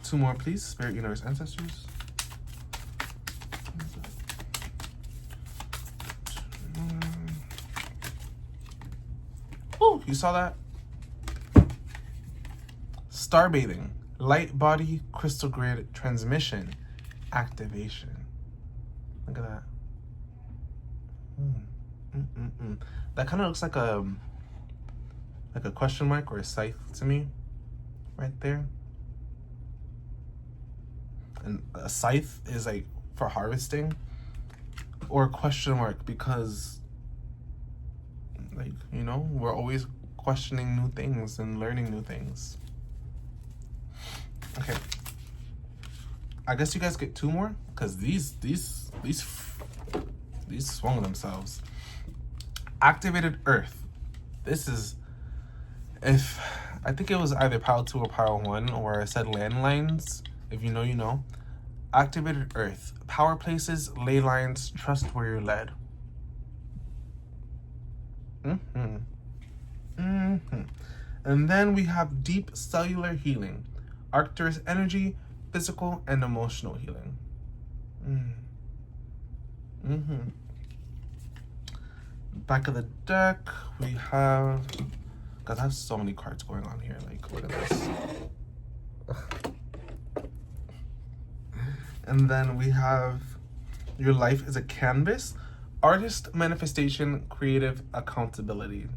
2 more, please. Spirit, universe, ancestors. Oh, you saw that? Starbathing. Light body, crystal grid, transmission, activation. Look at that. That kind of looks like a question mark or a scythe to me, right there. And a scythe is like for harvesting, or a question mark because, like, you know, we're always questioning new things and learning new things. Okay, I guess you guys get 2 more because these swung themselves. Activated Earth. This is, if I think it was either pile 2 or pile 1, or I said landlines. If you know, you know. Activated Earth. Power places, ley lines, trust where you're led. And then we have deep cellular healing. Arcturus energy, physical and emotional healing. Back of the deck, we have... God, I have so many cards going on here. Like, look at this. And then we have your life is a canvas. Artist, manifestation, creative, accountability.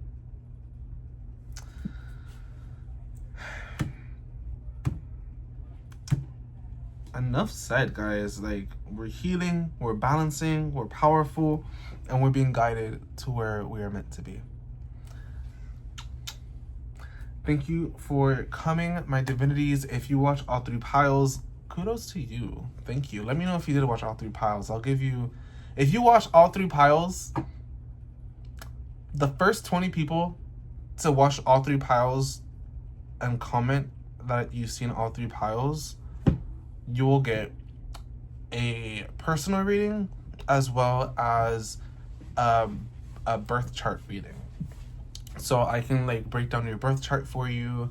Enough said, guys. Like, we're healing, we're balancing, we're powerful, and we're being guided to where we are meant to be. Thank you for coming, my divinities. If you watch all 3 piles, kudos to you. Thank you. Let me know if you did watch all 3 piles. I'll give you, if you watch all 3 piles, the first 20 people to watch all 3 piles and comment that you've seen all 3 piles, you will get a personal reading as well as a birth chart reading. So I can like break down your birth chart for you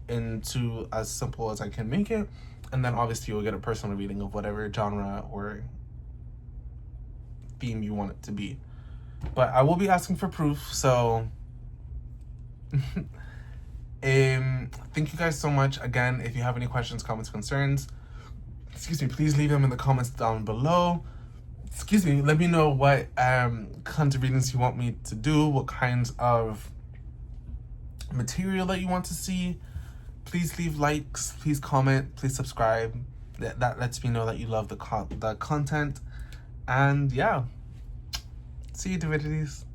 into as simple as I can make it, and then obviously you'll get a personal reading of whatever genre or theme you want it to be. But I will be asking for proof, so thank you guys so much. Again, if you have any questions, comments, concerns, please leave them in the comments down below. Let me know what kinds of readings you want me to do, what kinds of material that you want to see. Please leave likes, please comment, please subscribe. That lets me know that you love the content. And yeah, see you, divinities.